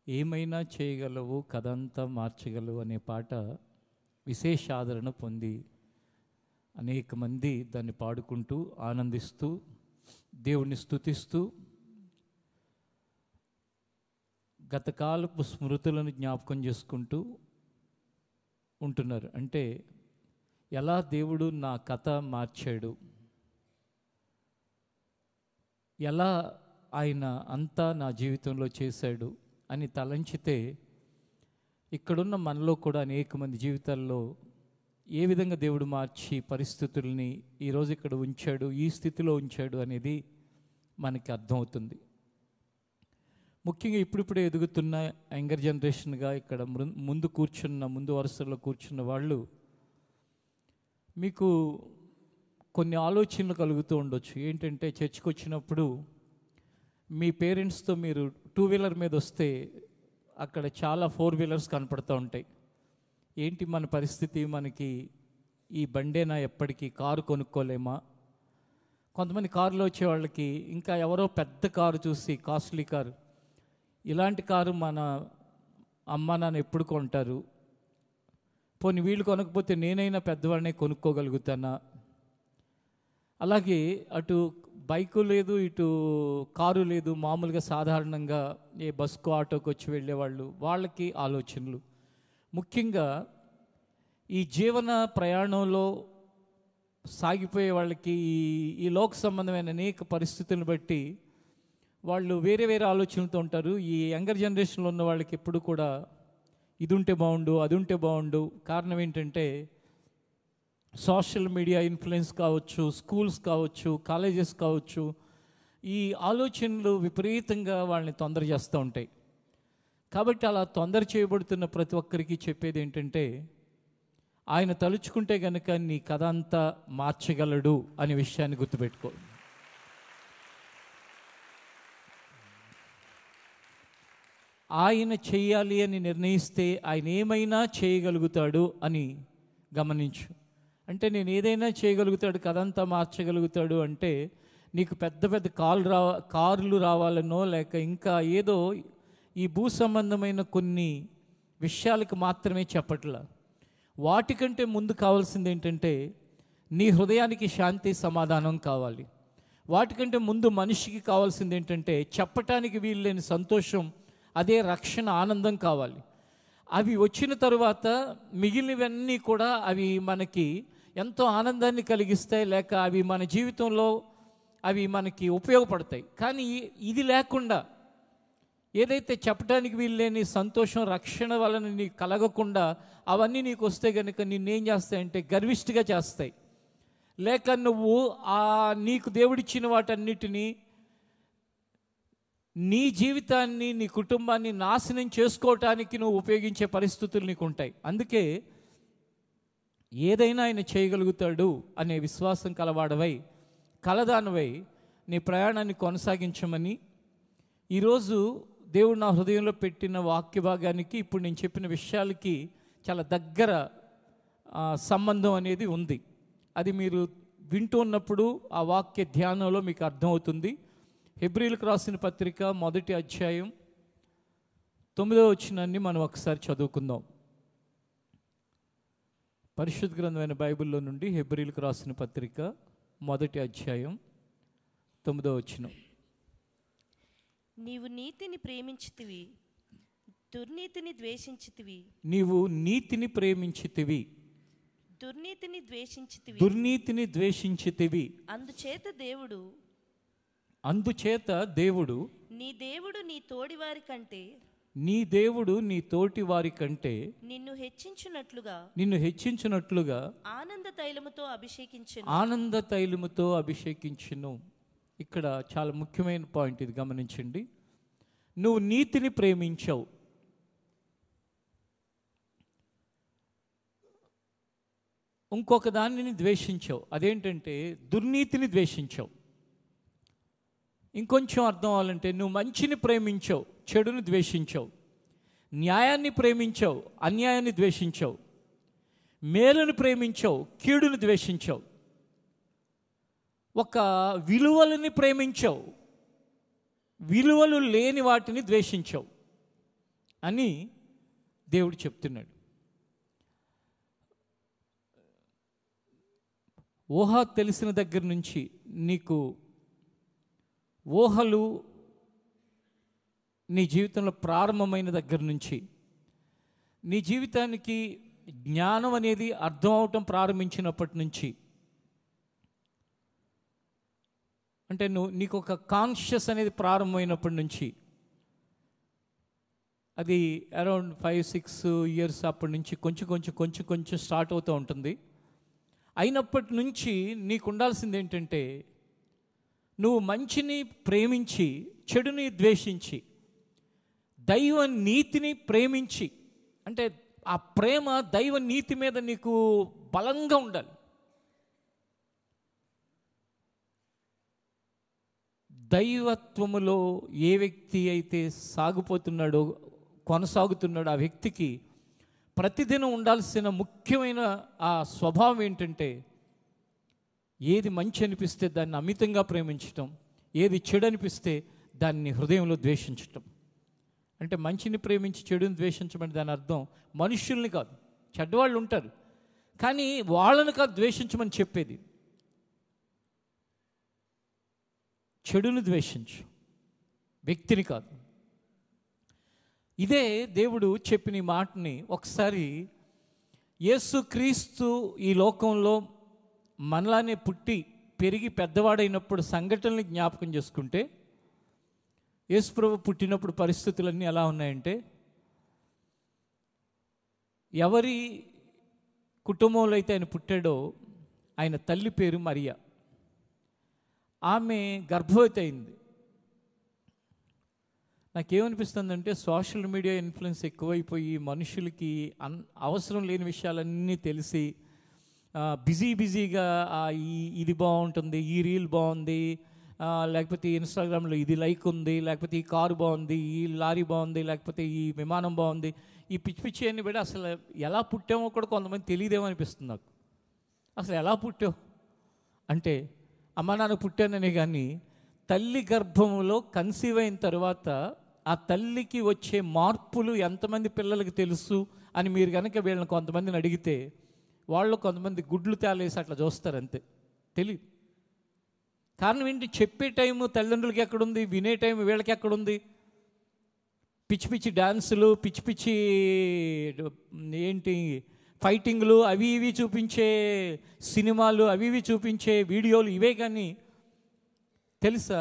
ఏమైనా చేయగలవు, కథంతా మార్చగలవు అనే పాట విశేష ఆదరణ పొంది అనేక మంది దాన్ని పాడుకుంటూ ఆనందిస్తూ దేవుణ్ణి స్తుతిస్తూ గతకాలపు స్మృతులను జ్ఞాపకం చేసుకుంటూ ఉంటున్నారు. అంటే ఎలా దేవుడు నా కథ మార్చాడు, ఎలా ఆయన అంతా నా జీవితంలో చేశాడు అని తలంచితే ఇక్కడున్న మనలో కూడా అనేక మంది జీవితాల్లో ఏ విధంగా దేవుడు మార్చి పరిస్థితుల్ని ఈరోజు ఇక్కడ ఉంచాడు, ఈ స్థితిలో ఉంచాడు అనేది మనకి అర్థమవుతుంది. ముఖ్యంగా ఇప్పుడిప్పుడే ఎదుగుతున్న యంగర్ జనరేషన్గా ఇక్కడ ముందు వరుసలో కూర్చున్న వాళ్ళు మీకు కొన్ని ఆలోచనలు కలుగుతూ ఉండొచ్చు. ఏంటంటే చర్చికి వచ్చినప్పుడు మీ పేరెంట్స్తో మీరు 2 వీలర్ మీద వస్తే అక్కడ చాలా 4 వీలర్స్ కనపడుతూ ఉంటాయి. ఏంటి మన పరిస్థితి, మనకి ఈ బండేనా, ఎప్పటికీ కారు కొనుక్కోలేమా? కొంతమంది కారులో వచ్చే వాళ్ళకి ఇంకా ఎవరో పెద్ద కారు చూసి కాస్ట్లీ కారు, ఇలాంటి కారు మన అమ్మ నాన్న ఎప్పుడు కొంటారు, పోనీ వీళ్ళు కొనకపోతే నేనైనా పెద్దవాడినే కొనుక్కోగలుగుతానా? అలాగే అటు బైకు లేదు, ఇటు కారు లేదు, మామూలుగా సాధారణంగా ఏ బస్కో ఆటోకి వచ్చి వెళ్ళేవాళ్ళు, వాళ్ళకి ఆలోచనలు. ముఖ్యంగా ఈ జీవన ప్రయాణంలో సాగిపోయే వాళ్ళకి ఈ లోక సంబంధమైన అనేక పరిస్థితులను బట్టి వాళ్ళు వేరే వేరే ఆలోచనలతో ఉంటారు. ఈ యంగర్ జనరేషన్లో ఉన్న వాళ్ళకి ఎప్పుడు కూడా ఇది ఉంటే బాగుండు, అది ఉంటే బాగుండు. కారణం ఏంటంటే సోషల్ మీడియా ఇన్ఫ్లుయెన్స్ కావచ్చు, స్కూల్స్ కావచ్చు, కాలేజెస్ కావచ్చు, ఈ ఆలోచనలు విపరీతంగా వాళ్ళని తొందర చేస్తూ ఉంటాయి. కాబట్టి అలా తొందర చేయబడుతున్న ప్రతి ఒక్కరికి చెప్పేది ఏంటంటే, ఆయన తలుచుకుంటే కనుక నీ కథ అంతా మార్చగలడు అనే విషయాన్ని గుర్తుపెట్టుకో. ఆయన చెయ్యాలి అని నిర్ణయిస్తే ఆయన ఏమైనా చేయగలుగుతాడు అని గమనించు. అంటే నేను ఏదైనా చేయగలుగుతాడు, కథంతా మార్చగలుగుతాడు అంటే నీకు పెద్ద పెద్ద కార్లు రావాలనో లేక ఇంకా ఏదో ఈ భూ సంబంధమైన కొన్ని విషయాలకు మాత్రమే చెప్పట్లా. వాటికంటే ముందు కావాల్సింది ఏంటంటే నీ హృదయానికి శాంతి సమాధానం కావాలి. వాటికంటే ముందు మనిషికి కావాల్సింది ఏంటంటే చెప్పటానికి వీల్లేని సంతోషం, అదే రక్షణ, ఆనందం కావాలి. అవి వచ్చిన తరువాత మిగిలినవన్నీ కూడా అవి మనకి ఎంతో ఆనందాన్ని కలిగిస్తాయి, లేక అవి మన జీవితంలో అవి మనకి ఉపయోగపడతాయి. కానీ ఇది లేకుండా, ఏదైతే చెప్పడానికి వీల్లేని సంతోషం, రక్షణ వలన నీకు కలగకుండా అవన్నీ నీకు వస్తే కనుక నిన్నేం చేస్తాయంటే గర్విష్ఠిగా చేస్తాయి. లేక నువ్వు నీకు దేవుడిచ్చిన వాటన్నిటినీ, నీ జీవితాన్ని, నీ కుటుంబాన్ని నాశనం చేసుకోవటానికి నువ్వు ఉపయోగించే పరిస్థితులు నీకు ఉంటాయి. అందుకే ఏదైనా ఆయన చేయగలుగుతాడు అనే విశ్వాసం కలవాడవై, కలదానవై నీ ప్రయాణాన్ని కొనసాగించమని ఈరోజు దేవుడు నా హృదయంలో పెట్టిన వాక్య భాగానికి, ఇప్పుడు నేను చెప్పిన విషయాలకి చాలా దగ్గర సంబంధం అనేది ఉంది. అది మీరు వింటూ ఉన్నప్పుడు ఆ వాక్య ధ్యానంలో మీకు అర్థమవుతుంది. హెబ్రీయులకు రాసిన పత్రిక 1వ అధ్యాయం 9వ వచనాన్ని మనం ఒకసారి చదువుకుందాం. పరిశుద్ధ గ్రంథమైన బైబిల్లో నుండి హెబ్రీయులకు రాసిన పత్రిక 1వ అధ్యాయం 9వ వచనం. నీవు నీతిని ప్రేమించితివి, దుర్నీతిని ద్వేషించితివి. నీవు నీతిని ప్రేమించితివి, దుర్నీతిని ద్వేషించితివి. అందుచేత దేవుడు నీ దేవుడు నీ తోడివారి కంటే నిన్ను హెచ్చించున్నట్లుగా ఆనంద తైలముతో అభిషేకించును. ఇక్కడ చాలా ముఖ్యమైన పాయింట్ ఇది, గమనించండి. నువ్వు నీతిని ప్రేమించావు, ఇంకొక దానిని ద్వేషించావు. అదేంటంటే దుర్నీతిని ద్వేషించావు. ఇంకొంచెం అర్థం అవ్వాలంటే నువ్వు మంచిని ప్రేమించావు, చెడుని ద్వేషించావు. న్యాయాన్ని ప్రేమించావు, అన్యాయాన్ని ద్వేషించావు. మేలును ప్రేమించావు, కీడుని ద్వేషించావు. ఒక విలువలని ప్రేమించావు, విలువలు లేని వాటిని ద్వేషించావు. అని దేవుడు చెప్తున్నాడు. ఊహ తెలిసిన దగ్గర నుంచి నీకు ఊహలు నీ జీవితంలో ప్రారంభమైన దగ్గర నుంచి నీ జీవితానికి జ్ఞానం అనేది అర్థం అవటం ప్రారంభించినప్పటి నుంచి, అంటే నీకు ఒక కాన్షియస్ అనేది ప్రారంభమైనప్పటి నుంచి, అది అరౌండ్ 5-6 ఇయర్స్ అప్పటి నుంచి కొంచెం స్టార్ట్ అవుతూ ఉంటుంది. అయినప్పటి నుంచి నీకు ఉండాల్సింది ఏంటంటే, నువ్వు మంచిని ప్రేమించి చెడుని ద్వేషించి దైవ నీతిని ప్రేమించి, అంటే ఆ ప్రేమ దైవ నీతి మీద నీకు బలంగా ఉండాలి. దైవత్వములో ఏ వ్యక్తి అయితే సాగిపోతున్నాడో, కొనసాగుతున్నాడో, ఆ వ్యక్తికి ప్రతిదినం ఉండాల్సిన ముఖ్యమైన ఆ స్వభావం ఏంటంటే, ఏది మంచి అనిపిస్తే దాన్ని అమితంగా ప్రేమించటం, ఏది చెడు అనిపిస్తే దాన్ని హృదయంలో ద్వేషించటం. అంటే మంచిని ప్రేమించి చెడుని ద్వేషించమని దాని అర్థం మనుష్యుల్ని కాదు, చెడ్డవాళ్ళు ఉంటారు కానీ వాళ్ళని కాదు ద్వేషించమని చెప్పేది. చెడుని ద్వేషించు, వ్యక్తిని కాదు. ఇదే దేవుడు చెప్పిన ఈ మాటని ఒకసారి యేసుక్రీస్తు ఈ లోకంలో మనలానే పుట్టి పెరిగి పెద్దవాడైనప్పుడు సంఘటనల్ని జ్ఞాపకం చేసుకుంటే, యేసుప్రభు పుట్టినప్పుడు పరిస్థితులన్నీ ఎలా ఉన్నాయంటే, ఎవరి కుటుంబంలో అయితే ఆయన పుట్టాడో ఆయన తల్లి పేరు మరియా. ఆమె గర్భవతి అయింది. నాకేమనిపిస్తుందంటే, సోషల్ మీడియా ఇన్ఫ్లుయెన్స్ ఎక్కువైపోయి మనుషులకి అవసరం లేని విషయాలన్నీ తెలిసి బిజీగా ఇది బాగుంటుంది, ఈ రీల్ బాగుంది, లేకపోతే ఇన్స్టాగ్రామ్లో ఇది లైక్ ఉంది, లేకపోతే ఈ కారు బాగుంది, ఈ లారీ బాగుంది, లేకపోతే ఈ విమానం బాగుంది, ఈ పిచ్చి అన్ని పెట్టి అసలు ఎలా పుట్టామో కూడా కొంతమంది తెలియదేమో అనిపిస్తుంది నాకు. అసలు ఎలా పుట్టావు అంటే, అమ్మ నాన్న పుట్టాననే కానీ తల్లి గర్భంలో కన్సీవ్ అయిన తర్వాత ఆ తల్లికి వచ్చే మార్పులు ఎంతమంది పిల్లలకి తెలుసు అని మీరు కనుక వీళ్ళని కొంతమందిని అడిగితే, వాళ్ళు కొంతమంది గుడ్లు తేలేసి అట్లా చూస్తారు, అంతే, తెలియదు. కారణం ఏంటి? చెప్పే టైము తల్లిదండ్రులకి ఎక్కడుంది, వినే టైం వీళ్ళకి ఎక్కడుంది? పిచ్చి డ్యాన్సులు, పిచ్చి ఏంటి ఫైటింగ్లు, అవి ఇవి చూపించే సినిమాలు, అవి ఇవి చూపించే వీడియోలు, ఇవే కానీ తెలుసా?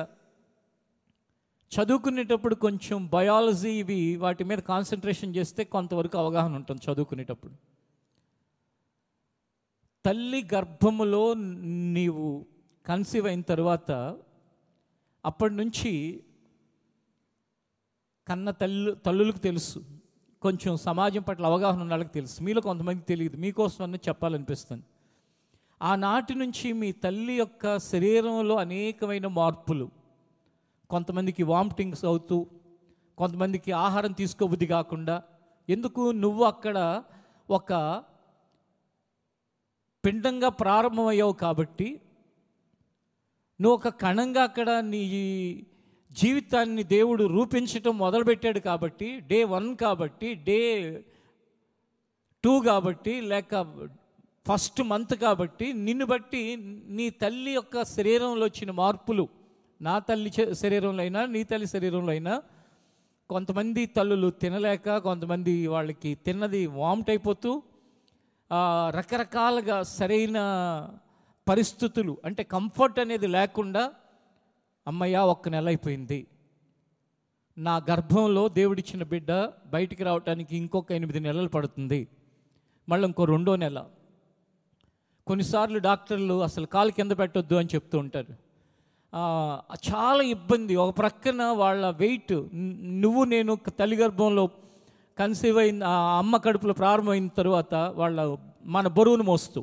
చదువుకునేటప్పుడు కొంచెం బయాలజీ ఇవి వాటి మీద కాన్సన్ట్రేషన్ చేస్తే కొంతవరకు అవగాహన ఉంటుంది చదువుకునేటప్పుడు. తల్లి గర్భములో నీవు కన్సీవ్ అయిన తర్వాత అప్పటి నుంచి కన్న తల్లులకు తెలుసు, కొంచెం సమాజం పట్ల అవగాహన ఉన్న వాళ్ళకి తెలుసు. మీలో కొంతమందికి తెలియదు, మీకోసం అన్నీ చెప్పాలనిపిస్తుంది. ఆనాటి నుంచి మీ తల్లి యొక్క శరీరంలో అనేకమైన మార్పులు, కొంతమందికి వామిటింగ్స్ అవుతూ, కొంతమందికి ఆహారం తీసుకోబుద్ధి కాకుండా. ఎందుకు? నువ్వు అక్కడ ఒక పిండంగా ప్రారంభమయ్యావు కాబట్టి, నువ్వు ఒక కణంగా అక్కడ నీ జీవితాన్ని దేవుడు రూపించటం మొదలుపెట్టాడు కాబట్టి, డే 1 కాబట్టి, డే 2 కాబట్టి, లేక ఫస్ట్ మంత్ కాబట్టి, నిన్ను బట్టి నీ తల్లి యొక్క శరీరంలో వచ్చిన మార్పులు, నా తల్లి శరీరంలో అయినా నీ తల్లి శరీరంలో అయినా, కొంతమంది తల్లులు తినలేక, కొంతమంది వాళ్ళకి తిన్నది వామిట్ అయిపోతూ, రకరకాలుగా సరైన పరిస్థితులు, అంటే కంఫర్ట్ అనేది లేకుండా, అమ్మయ్య 1 నెల అయిపోయింది, నా గర్భంలో దేవుడిచ్చిన బిడ్డ బయటికి రావడానికి ఇంకొక 8 నెలలు పడుతుంది, మళ్ళీ ఇంకో 2వ నెల. కొన్నిసార్లు డాక్టర్లు అసలు కాలు కింద పెట్టొద్దు అని చెప్తూ ఉంటారు. చాలా ఇబ్బంది. ఒక ప్రక్కన వాళ్ళ వెయిట్, నేను తల్లి గర్భంలో కన్సీవ్ అయిన అమ్మ కడుపులో ప్రారంభమైన తర్వాత మన బరువును మోస్తూ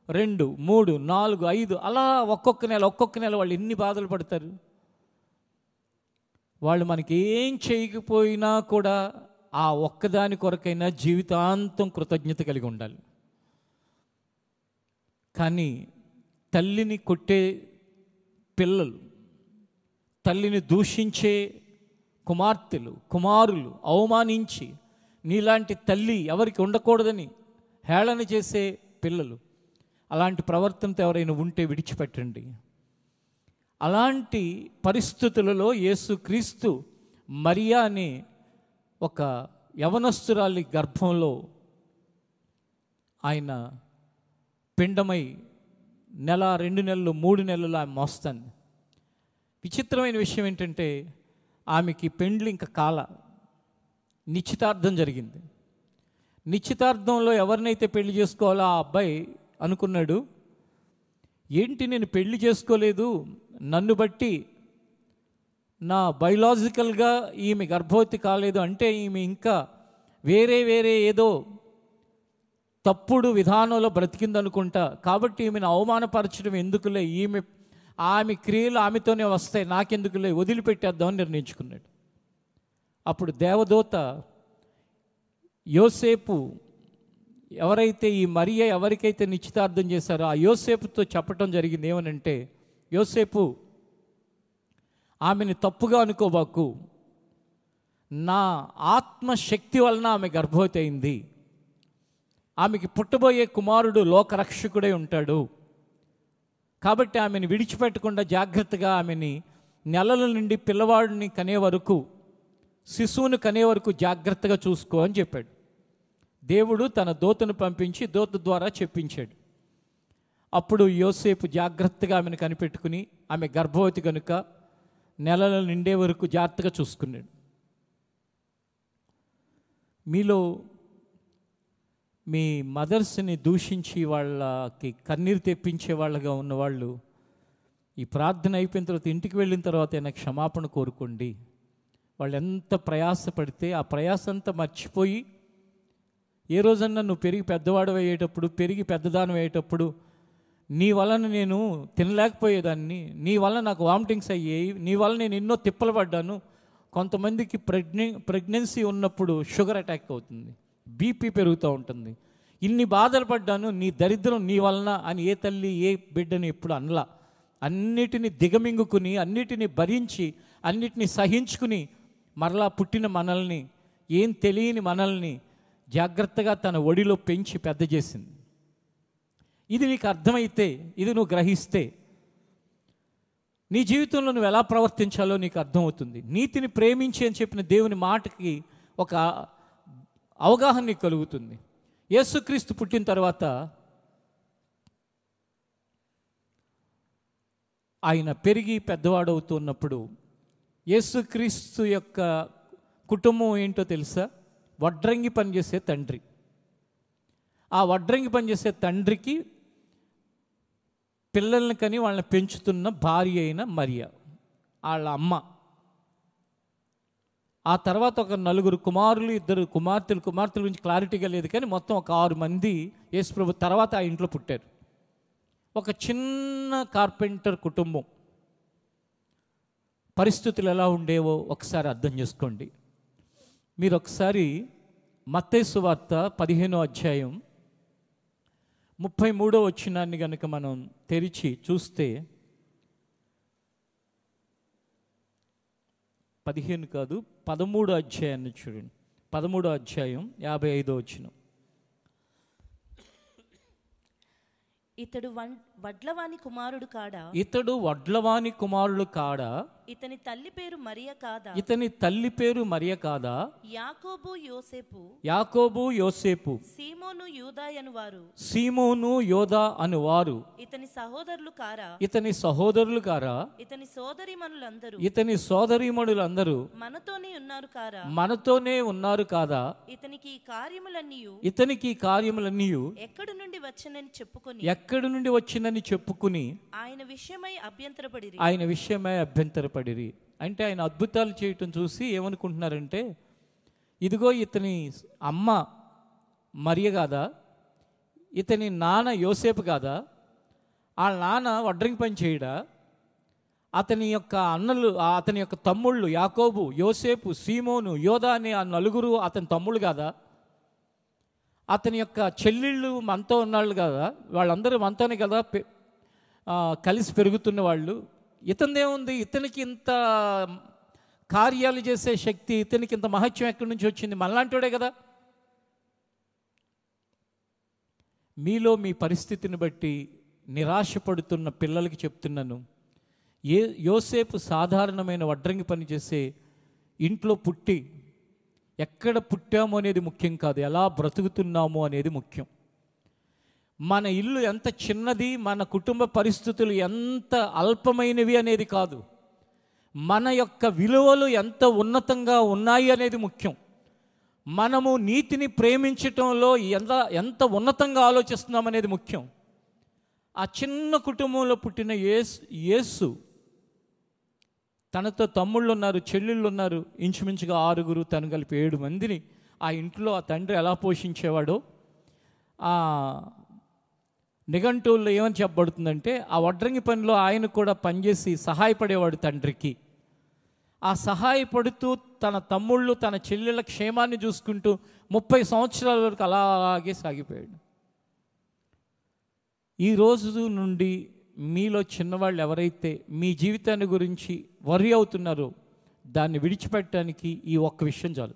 2, 3, 4, 5 అలా ఒక్కొక్క నెల వాళ్ళు ఎన్ని బాధలు పడతారు. వాళ్ళు మనకి ఏం చేయకపోయినా కూడా ఆ ఒక్కదాని కొరకైనా జీవితాంతం కృతజ్ఞత కలిగి ఉండాలి. కానీ తల్లిని కొట్టే పిల్లలు, తల్లిని దూషించే కుమార్తెలు, కుమారులు అవమానించి, నీలాంటి తల్లి ఎవరికి ఉండకూడదని హేళన చేసే పిల్లలు, అలాంటి ప్రవర్తనతో ఎవరైనా ఉంటే విడిచిపెట్టండి. అలాంటి పరిస్థితులలో యేసుక్రీస్తు మరియా అనే ఒక యవనస్తురాలి గర్భంలో ఆయన పిండమై 1 నెల, 2 నెలలు, 3 నెలలు ఆమె మోస్తాను. విచిత్రమైన విషయం ఏంటంటే ఆమెకి పెండ్లి ఇంకా కాల, నిశ్చితార్థం జరిగింది. నిశ్చితార్థంలో ఎవరినైతే పెళ్లి చేసుకోవాలో ఆ అబ్బాయి అనుకున్నాడు, ఏంటి నేను పెళ్లి చేసుకోలేదు, నన్ను బట్టి నా బయలాజికల్గా ఈమె గర్భవతి కాలేదు అంటే ఈమె ఇంకా వేరే ఏదో తప్పుడు విధానంలో బ్రతికిందనుకుంటా, కాబట్టి ఈమెను అవమానపరచడం ఎందుకులే, ఆమె క్రియలు ఆమెతోనే వస్తాయి, నాకెందుకులే, వదిలిపెట్టేద్దామని నిర్ణయించుకున్నాడు. అప్పుడు దేవదూత యోసేపు, ఎవరైతే ఈ మరియ ఎవరికైతే నిశ్చితార్థం చేశారో ఆ యోసేపుతో చెప్పటం జరిగింది ఏమనంటే, యోసేపు ఆమెను తప్పుగా అనుకోబాకు, నా ఆత్మశక్తి వలన ఆమె గర్భవతి అయింది, ఆమెకి పుట్టబోయే కుమారుడు లోకరక్షకుడై ఉంటాడు, కాబట్టి ఆమెను విడిచిపెట్టకుండా జాగ్రత్తగా ఆమెని నెలల నుండి పిల్లవాడిని కనే వరకు, శిశువును కనే వరకు జాగ్రత్తగా చూసుకో అని చెప్పాడు. దేవుడు తన దూతను పంపించి దూత ద్వారా చెప్పించాడు. అప్పుడు యోసేపు జాగ్రత్తగా ఆమెను కనిపెట్టుకుని, ఆమె గర్భవతి కనుక నెలల నిండే వరకు జాగ్రత్తగా చూసుకున్నాడు. మీలో మీ మదర్స్ని దూషించి వాళ్ళకి కన్నీరు తెప్పించే వాళ్ళగా ఉన్నవాళ్ళు ఈ ప్రార్థన అయిపోయిన తర్వాత ఇంటికి వెళ్ళిన తర్వాత అయినా క్షమాపణ కోరుకోండి. వాళ్ళు ఎంత ప్రయాసపడితే ఆ ప్రయాస అంతా మర్చిపోయి, ఏ రోజన్నా నువ్వు పెరిగి పెద్దవాడు అయ్యేటప్పుడు, పెరిగి పెద్దదానం అయ్యేటప్పుడు, నీ వలన నేను తినలేకపోయేదాన్ని, నీ వల్ల నాకు వామిటింగ్స్ అయ్యాయి, నీ వల్ల నేను ఎన్నో తిప్పలు పడ్డాను. కొంతమందికి ప్రెగ్నెన్సీ ఉన్నప్పుడు షుగర్ అటాక్ అవుతుంది, బీపీ పెరుగుతూ ఉంటుంది. ఇన్ని బాధలు పడ్డాను, నీ దరిద్రం నీ వలన అని ఏ తల్లి ఏ బిడ్డని ఎప్పుడు అనలా. అన్నిటినీ దిగమింగుకుని, అన్నిటినీ భరించి, అన్నిటినీ సహించుకుని మరలా పుట్టిన మనల్ని, ఏం తెలియని మనల్ని జాగ్రత్తగా తన ఒడిలో పెంచి పెద్ద చేసింది. ఇది నీకు అర్థమైతే, ఇది నువ్వు గ్రహిస్తే, నీ జీవితంలో నువ్వు ఎలా ప్రవర్తించాలో నీకు అర్థమవుతుంది. నీతిని ప్రేమించి అని చెప్పిన దేవుని మాటకి ఒక అవగాహన నీకు కలుగుతుంది. యేసుక్రీస్తు పుట్టిన తర్వాత ఆయన పెరిగి పెద్దవాడవుతున్నప్పుడు యేసుక్రీస్తు యొక్క కుటుంబం ఏంటో తెలుసా? వడ్రంగి పనిచేసే తండ్రి. ఆ వడ్రంగి పనిచేసే తండ్రికి పిల్లల్ని కని వాళ్ళని పెంచుతున్న భార్య అయిన మరియ, వాళ్ళ అమ్మ. ఆ తర్వాత ఒక 4 కుమారులు, 2 కుమార్తెల గురించి క్లారిటీగా లేదు, కానీ మొత్తం ఒక 6 మంది యేసుప్రభు తర్వాత ఆ ఇంట్లో పుట్టారు. ఒక చిన్న కార్పెంటర్ కుటుంబం. పరిస్థితులు ఎలా ఉండేవో ఒకసారి అర్థం చేసుకోండి. మీరు ఒకసారి మత్తయి సువార్త 15వ అధ్యాయం 33వ వచనాన్ని కనుక మనం తెరిచి చూస్తే, 15 కాదు 13వ అధ్యాయాన్ని చూడండి. 13వ అధ్యాయం 55వ వచనం. ఇతడు వడ్లవాని కుమారుడు కాడా? ఇతడు వడ్లవాని కుమారుడు కాడా? ఇతని తల్లి పేరు మరియ కాదా? ఇతని తల్లి పేరు మరియ కాదా? యాకోబు యోసేపు, సీమోను యూదా అనువారు ఇతని సహోదరులు కారా? ఇతని సహోదరులు కారా? ఇతని సోదరీమణులందరూ మనతోనే ఉన్నారు కాదా? ఇతనికి ఈ కార్యములన్నీ ఎక్కడి నుండి వచ్చినని చెప్పుకుని ఆయన విషయమై అభ్యంతరపడిరి. అంటే ఆయన అద్భుతాలు చేయటం చూసి ఏమనుకుంటున్నారంటే, ఇదిగో ఇతని అమ్మ మరియ కాదా, ఇతని నాన్న యోసేపు కాదా, ఆ నాన్న వడ్రంగి పని చేయడా, అతని యొక్క అన్నలు, అతని యొక్క తమ్ముళ్ళు యాకోబు, యోసేపు, సీమోను, యోదా అనే ఆ 4 అతని తమ్ముళ్ళు కాదా, అతని యొక్క చెల్లెళ్ళు మనతో ఉన్నాళ్ళు కదా, వాళ్ళందరూ మనతోనే కదా కలిసి పెరుగుతున్న వాళ్ళు. ఇతనిదేముంది, ఇతనికి ఇంత కార్యాలు చేసే శక్తి, ఇతనికి ఇంత మహత్యం ఎక్కడి నుంచి వచ్చింది? మనలాంటోడే కదా. మీలో మీ పరిస్థితిని బట్టి నిరాశపడుతున్న పిల్లలకి చెప్తున్నాను, యోసేపు సాధారణమైన వడ్రంగి పని చేసే ఇంట్లో పుట్టి, ఎక్కడ పుట్టాము అనేది ముఖ్యం కాదు, ఎలా బ్రతుకుతున్నాము అనేది ముఖ్యం. మన ఇల్లు ఎంత చిన్నది, మన కుటుంబ పరిస్థితులు ఎంత అల్పమైనవి అనేది కాదు, మన యొక్క విలువలు ఎంత ఉన్నతంగా ఉన్నాయి అనేది ముఖ్యం. మనము నీతిని ప్రేమించటంలో ఎంత ఉన్నతంగా ఆలోచిస్తున్నాం అనేది ముఖ్యం. ఆ చిన్న కుటుంబంలో పుట్టిన యేసు తనతో తమ్ముళ్ళు ఉన్నారు, చెల్లెళ్ళు ఉన్నారు, ఇంచుమించుగా 6, తను కలిపి 7 మందిని ఆ ఇంట్లో ఆ తండ్రి ఎలా పోషించేవాడో ఆ నిఘంటువుల్లో ఏమని చెప్పబడుతుందంటే, ఆ వడ్రంగి పనిలో ఆయన కూడా పనిచేసి సహాయపడేవాడు తండ్రికి. ఆ సహాయపడుతూ తన తమ్ముళ్ళు తన చెల్లెళ్ళ క్షేమాన్ని చూసుకుంటూ 30 సంవత్సరాల వరకు అలాగే సాగిపోయాడు. ఈ రోజు నుండి మీలో చిన్నవాళ్ళు ఎవరైతే మీ జీవితాన్ని గురించి వర్రీ అవుతున్నారో దాన్ని విడిచిపెట్టడానికి ఈ ఒక్క విషయం చాలు.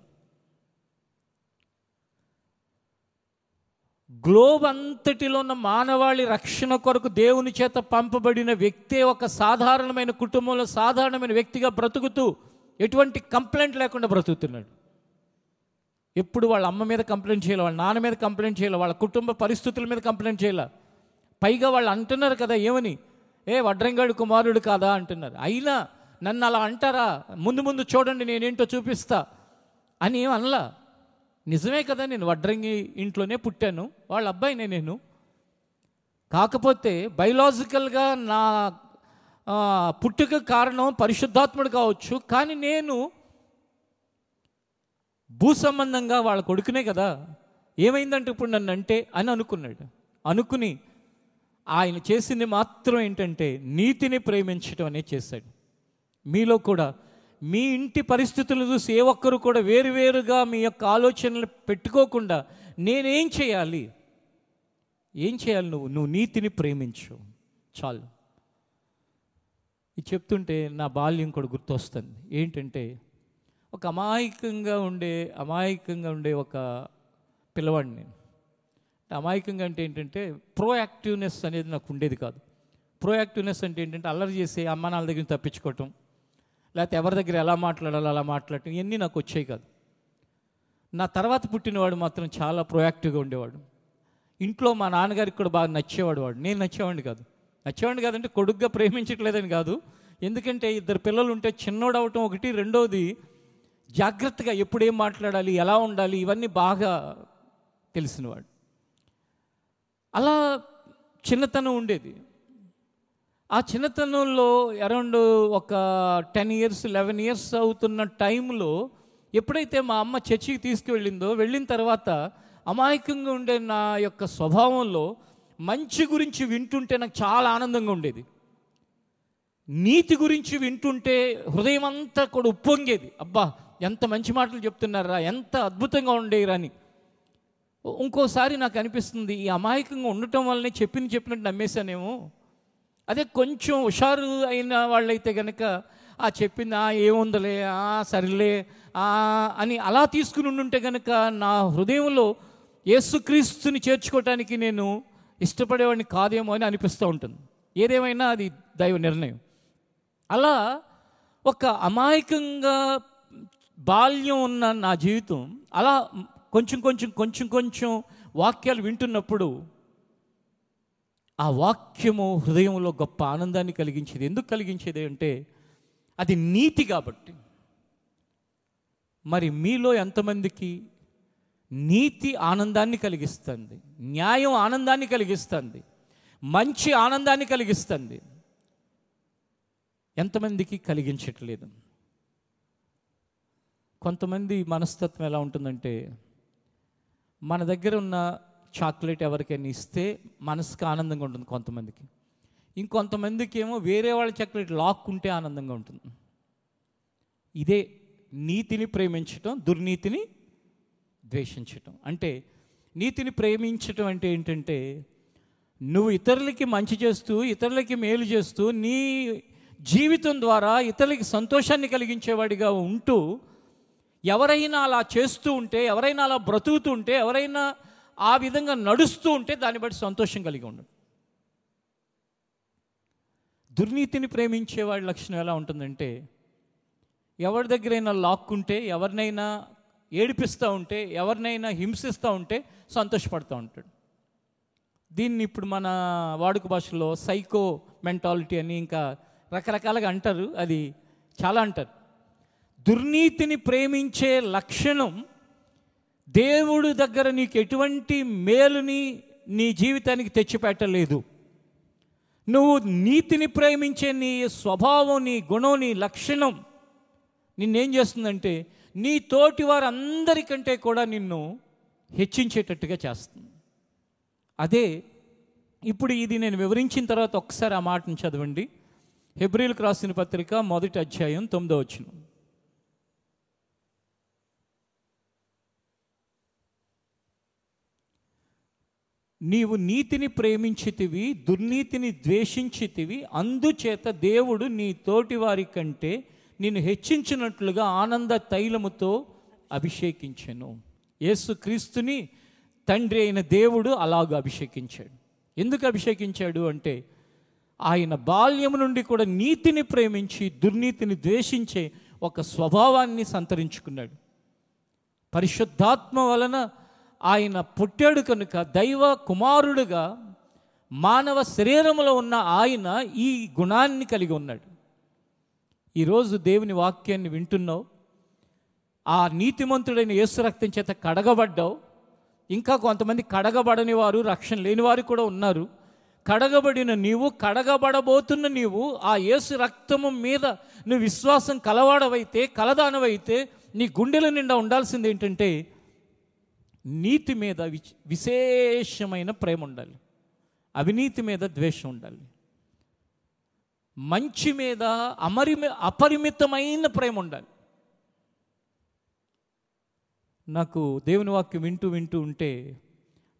గ్లోబ్ అంతటిలో ఉన్న మానవాళి రక్షణ కొరకు దేవుని చేత పంపబడిన వ్యక్తే ఒక సాధారణమైన కుటుంబంలో సాధారణమైన వ్యక్తిగా బ్రతుకుతూ ఎటువంటి కంప్లైంట్ లేకుండా బ్రతుకుతున్నాడు. ఎప్పుడు వాళ్ళ అమ్మ మీద కంప్లైంట్ చేయాలి, వాళ్ళ నాన్న మీద కంప్లైంట్ చేయాలి, వాళ్ళ కుటుంబ పరిస్థితుల మీద కంప్లైంట్ చేయాలి. పైగా వాళ్ళు అంటున్నారు కదా, ఏమని, వడ్రంగాడు కుమారుడు కాదా అంటున్నారు. అయినా నన్ను అలా అంటారా, ముందు ముందు చూడండి నేనేంటో చూపిస్తా అని ఏం అనలా. నిజమే కదా, నేను వడ్రంగి ఇంట్లోనే పుట్టాను, వాళ్ళ అబ్బాయినే నేను. కాకపోతే బయలాజికల్గా నా పుట్టుక కారణం పరిశుద్ధాత్ముడు కావచ్చు, కానీ నేను భూ సంబంధంగా వాళ్ళ కొడుకునే కదా. ఏమైందంటే ఇప్పుడు నన్ను అంటే అని అనుకున్నాడు. అనుకుని ఆయన చేసింది మాత్రం ఏంటంటే నీతిని ప్రేమించడం అనేది చేశాడు. మీలో కూడా మీ ఇంటి పరిస్థితులు చూసి ఏ ఒక్కరు కూడా వేరువేరుగా మీ యొక్క ఆలోచనలు పెట్టుకోకుండా నేనేం చేయాలి, ఏం చేయాలి, నువ్వు నీతిని ప్రేమించు చాలు. ఇది చెప్తుంటే నా బాల్యం కూడా గుర్తొస్తుంది. ఏంటంటే ఒక అమాయకంగా ఉండే ఒక పిల్లవాడిని నేను. అమాయకంగా అంటే ఏంటంటే ప్రోయాక్టివ్నెస్ అనేది నాకు ఉండేది కాదు. ప్రోయాక్టివ్నెస్ అంటే ఏంటంటే అల్లరి చేసి అమ్మ నాన్న దగ్గర తప్పించుకోవటం, లేకపోతే ఎవరి దగ్గర ఎలా మాట్లాడాలో అలా మాట్లాడటం, ఇవన్నీ నాకు వచ్చాయి కాదు. నా తర్వాత పుట్టినవాడు మాత్రం చాలా ప్రోయాక్టివ్గా ఉండేవాడు. ఇంట్లో మా నాన్నగారికి కూడా బాగా నచ్చేవాడు వాడు. నేను నచ్చేవాడిని కాదంటే కొడుగ్గా ప్రేమించట్లేదని కాదు. ఎందుకంటే 2 పిల్లలు ఉంటే చిన్నోడు అవటం ఒకటి, రెండోది జాగ్రత్తగా ఎప్పుడేం మాట్లాడాలి, ఎలా ఉండాలి, ఇవన్నీ బాగా తెలిసినవాడు. అలా చిన్నతనం ఉండేది. ఆ చిన్నతనంలో అరౌండ్ ఒక 10 years 11 years అవుతున్న టైంలో ఎప్పుడైతే మా అమ్మ చర్చికి తీసుకువెళ్ళిందో, వెళ్ళిన తర్వాత అమాయకంగా ఉండే నా యొక్క స్వభావంలో మంచి గురించి వింటుంటే నాకు చాలా ఆనందంగా ఉండేది. నీతి గురించి వింటుంటే హృదయం అంతా కూడా ఉప్పొంగేది. అబ్బా ఎంత మంచి మాటలు చెప్తున్నారా, ఎంత అద్భుతంగా ఉండేరా అని. ఇంకోసారి నాకు అనిపిస్తుంది, ఈ అమాయకంగా ఉండటం వల్లనే చెప్పినట్టు నమ్మేశానేమో. అదే కొంచెం హుషారు అయిన వాళ్ళైతే కనుక చెప్పింది ఏముందలే, సరిలే అని అలా తీసుకుని ఉండుంటే కనుక నా హృదయంలో యేసుక్రీస్తుని చేర్చుకోవటానికి నేను ఇష్టపడేవాడిని కాదేమో అని అనిపిస్తూ ఉంటుంది. ఏదేమైనా అది దైవ నిర్ణయం. అలా ఒక అమాయకంగా బాల్యం ఉన్న నా జీవితం అలా కొంచెం వాక్యాలు వింటున్నప్పుడు ఆ వాక్యము హృదయంలో గొప్ప ఆనందాన్ని కలిగించేది. ఎందుకు కలిగించేది అంటే అది నీతి కాబట్టి. మరి మీలో ఎంతమందికి నీతి ఆనందాన్ని కలిగిస్తుంది, న్యాయం ఆనందాన్ని కలిగిస్తుంది, మంచి ఆనందాన్ని కలిగిస్తుంది? ఎంతమందికి కలిగించట్లేదు? కొంతమంది మనస్తత్వం ఎలా ఉంటుందంటే, మన దగ్గర ఉన్న చాక్లెట్ ఎవరికైనా ఇస్తే మనసుకు ఆనందంగా ఉంటుంది కొంతమందికి. ఇంకొంతమందికి ఏమో వేరే వాళ్ళ చాక్లెట్ లాక్కుంటే ఆనందంగా ఉంటుంది. ఇదే నీతిని ప్రేమించటం, దుర్నీతిని ద్వేషించటం. అంటే నీతిని ప్రేమించటం అంటే ఏంటంటే, నువ్వు ఇతరులకి మంచి చేస్తూ, ఇతరులకి మేలు చేస్తూ, నీ జీవితం ద్వారా ఇతరులకి సంతోషాన్ని కలిగించేవాడిగా ఉంటూ ఎవరైనా అలా చేస్తూ ఉంటే, ఎవరైనా అలా బ్రతుకుతూ ఉంటే, ఎవరైనా ఆ విధంగా నడుస్తూ ఉంటే దాన్ని బట్టి సంతోషం కలిగి ఉండడు. దుర్నీతిని ప్రేమించేవాడి లక్షణం ఎలా ఉంటుందంటే, ఎవరి దగ్గరైనా లాక్కుంటే, ఎవరినైనా ఏడిపిస్తూ ఉంటే, ఎవరినైనా హింసిస్తూ ఉంటే సంతోషపడుతూ ఉంటాడు. దీన్ని ఇప్పుడు మన వాడుక భాషలో సైకో మెంటాలిటీ అని ఇంకా రకరకాలుగా అంటారు. అది చాలా అంటారు. దుర్నీతిని ప్రేమించే లక్షణం దేవుడు దగ్గర నీకు ఎటువంటి మేలుని నీ జీవితానికి తెచ్చిపెట్టలేదు. నువ్వు నీతిని ప్రేమించే నీ స్వభావం, నీ గుణం, నీ లక్షణం నిన్నేం చేస్తుందంటే నీ తోటి వారందరికంటే కూడా నిన్ను హెచ్చించేటట్టుగా చేస్తుంది. అదే ఇప్పుడు ఇది నేను వివరించిన తర్వాత ఒకసారి ఆ మాటను చదవండి. హెబ్రీయులకు రాసిన పత్రిక 1వ అధ్యాయం 9వ వచనం. నీవు నీతిని ప్రేమించితివి, దుర్నీతిని ద్వేషించితివి, అందుచేత దేవుడు నీ తోటి వారి కంటే నిన్ను హెచ్చించినట్లుగా ఆనంద తైలముతో అభిషేకించెను. యేసుక్రీస్తుని తండ్రి అయిన దేవుడు అలాగ అభిషేకించాడు. ఎందుకు అభిషేకించాడు అంటే, ఆయన బాల్యము నుండి కూడా నీతిని ప్రేమించి దుర్నీతిని ద్వేషించే ఒక స్వభావాన్ని సంతరించుకున్నాడు. పరిశుద్ధాత్మ వలన ఆయన పుట్టాడు కనుక దైవ కుమారుడుగా మానవ శరీరంలో ఉన్న ఆయన ఈ గుణాన్ని కలిగి ఉన్నాడు. ఈరోజు దేవుని వాక్యాన్ని వింటున్నావు, ఆ నీతిమంతుడైన యేసు రక్తం చేత కడగబడ్డావు. ఇంకా కొంతమంది కడగబడని వారు, రక్షణ లేని వారు కూడా ఉన్నారు. కడగబడిన నీవు, కడగబడబోతున్న నీవు ఆ యేసు రక్తము మీద నువ్వు విశ్వాసం కలవాడవైతే, కలదానవైతే నీ గుండెల నిండా ఉండాల్సింది ఏంటంటే నీతి మీద విశేషమైన ప్రేమ ఉండాలి, అవినీతి మీద ద్వేషం ఉండాలి, మంచి మీద అపరిమితమైన ప్రేమ ఉండాలి. నాకు దేవుని వాక్యం వింటూ ఉంటే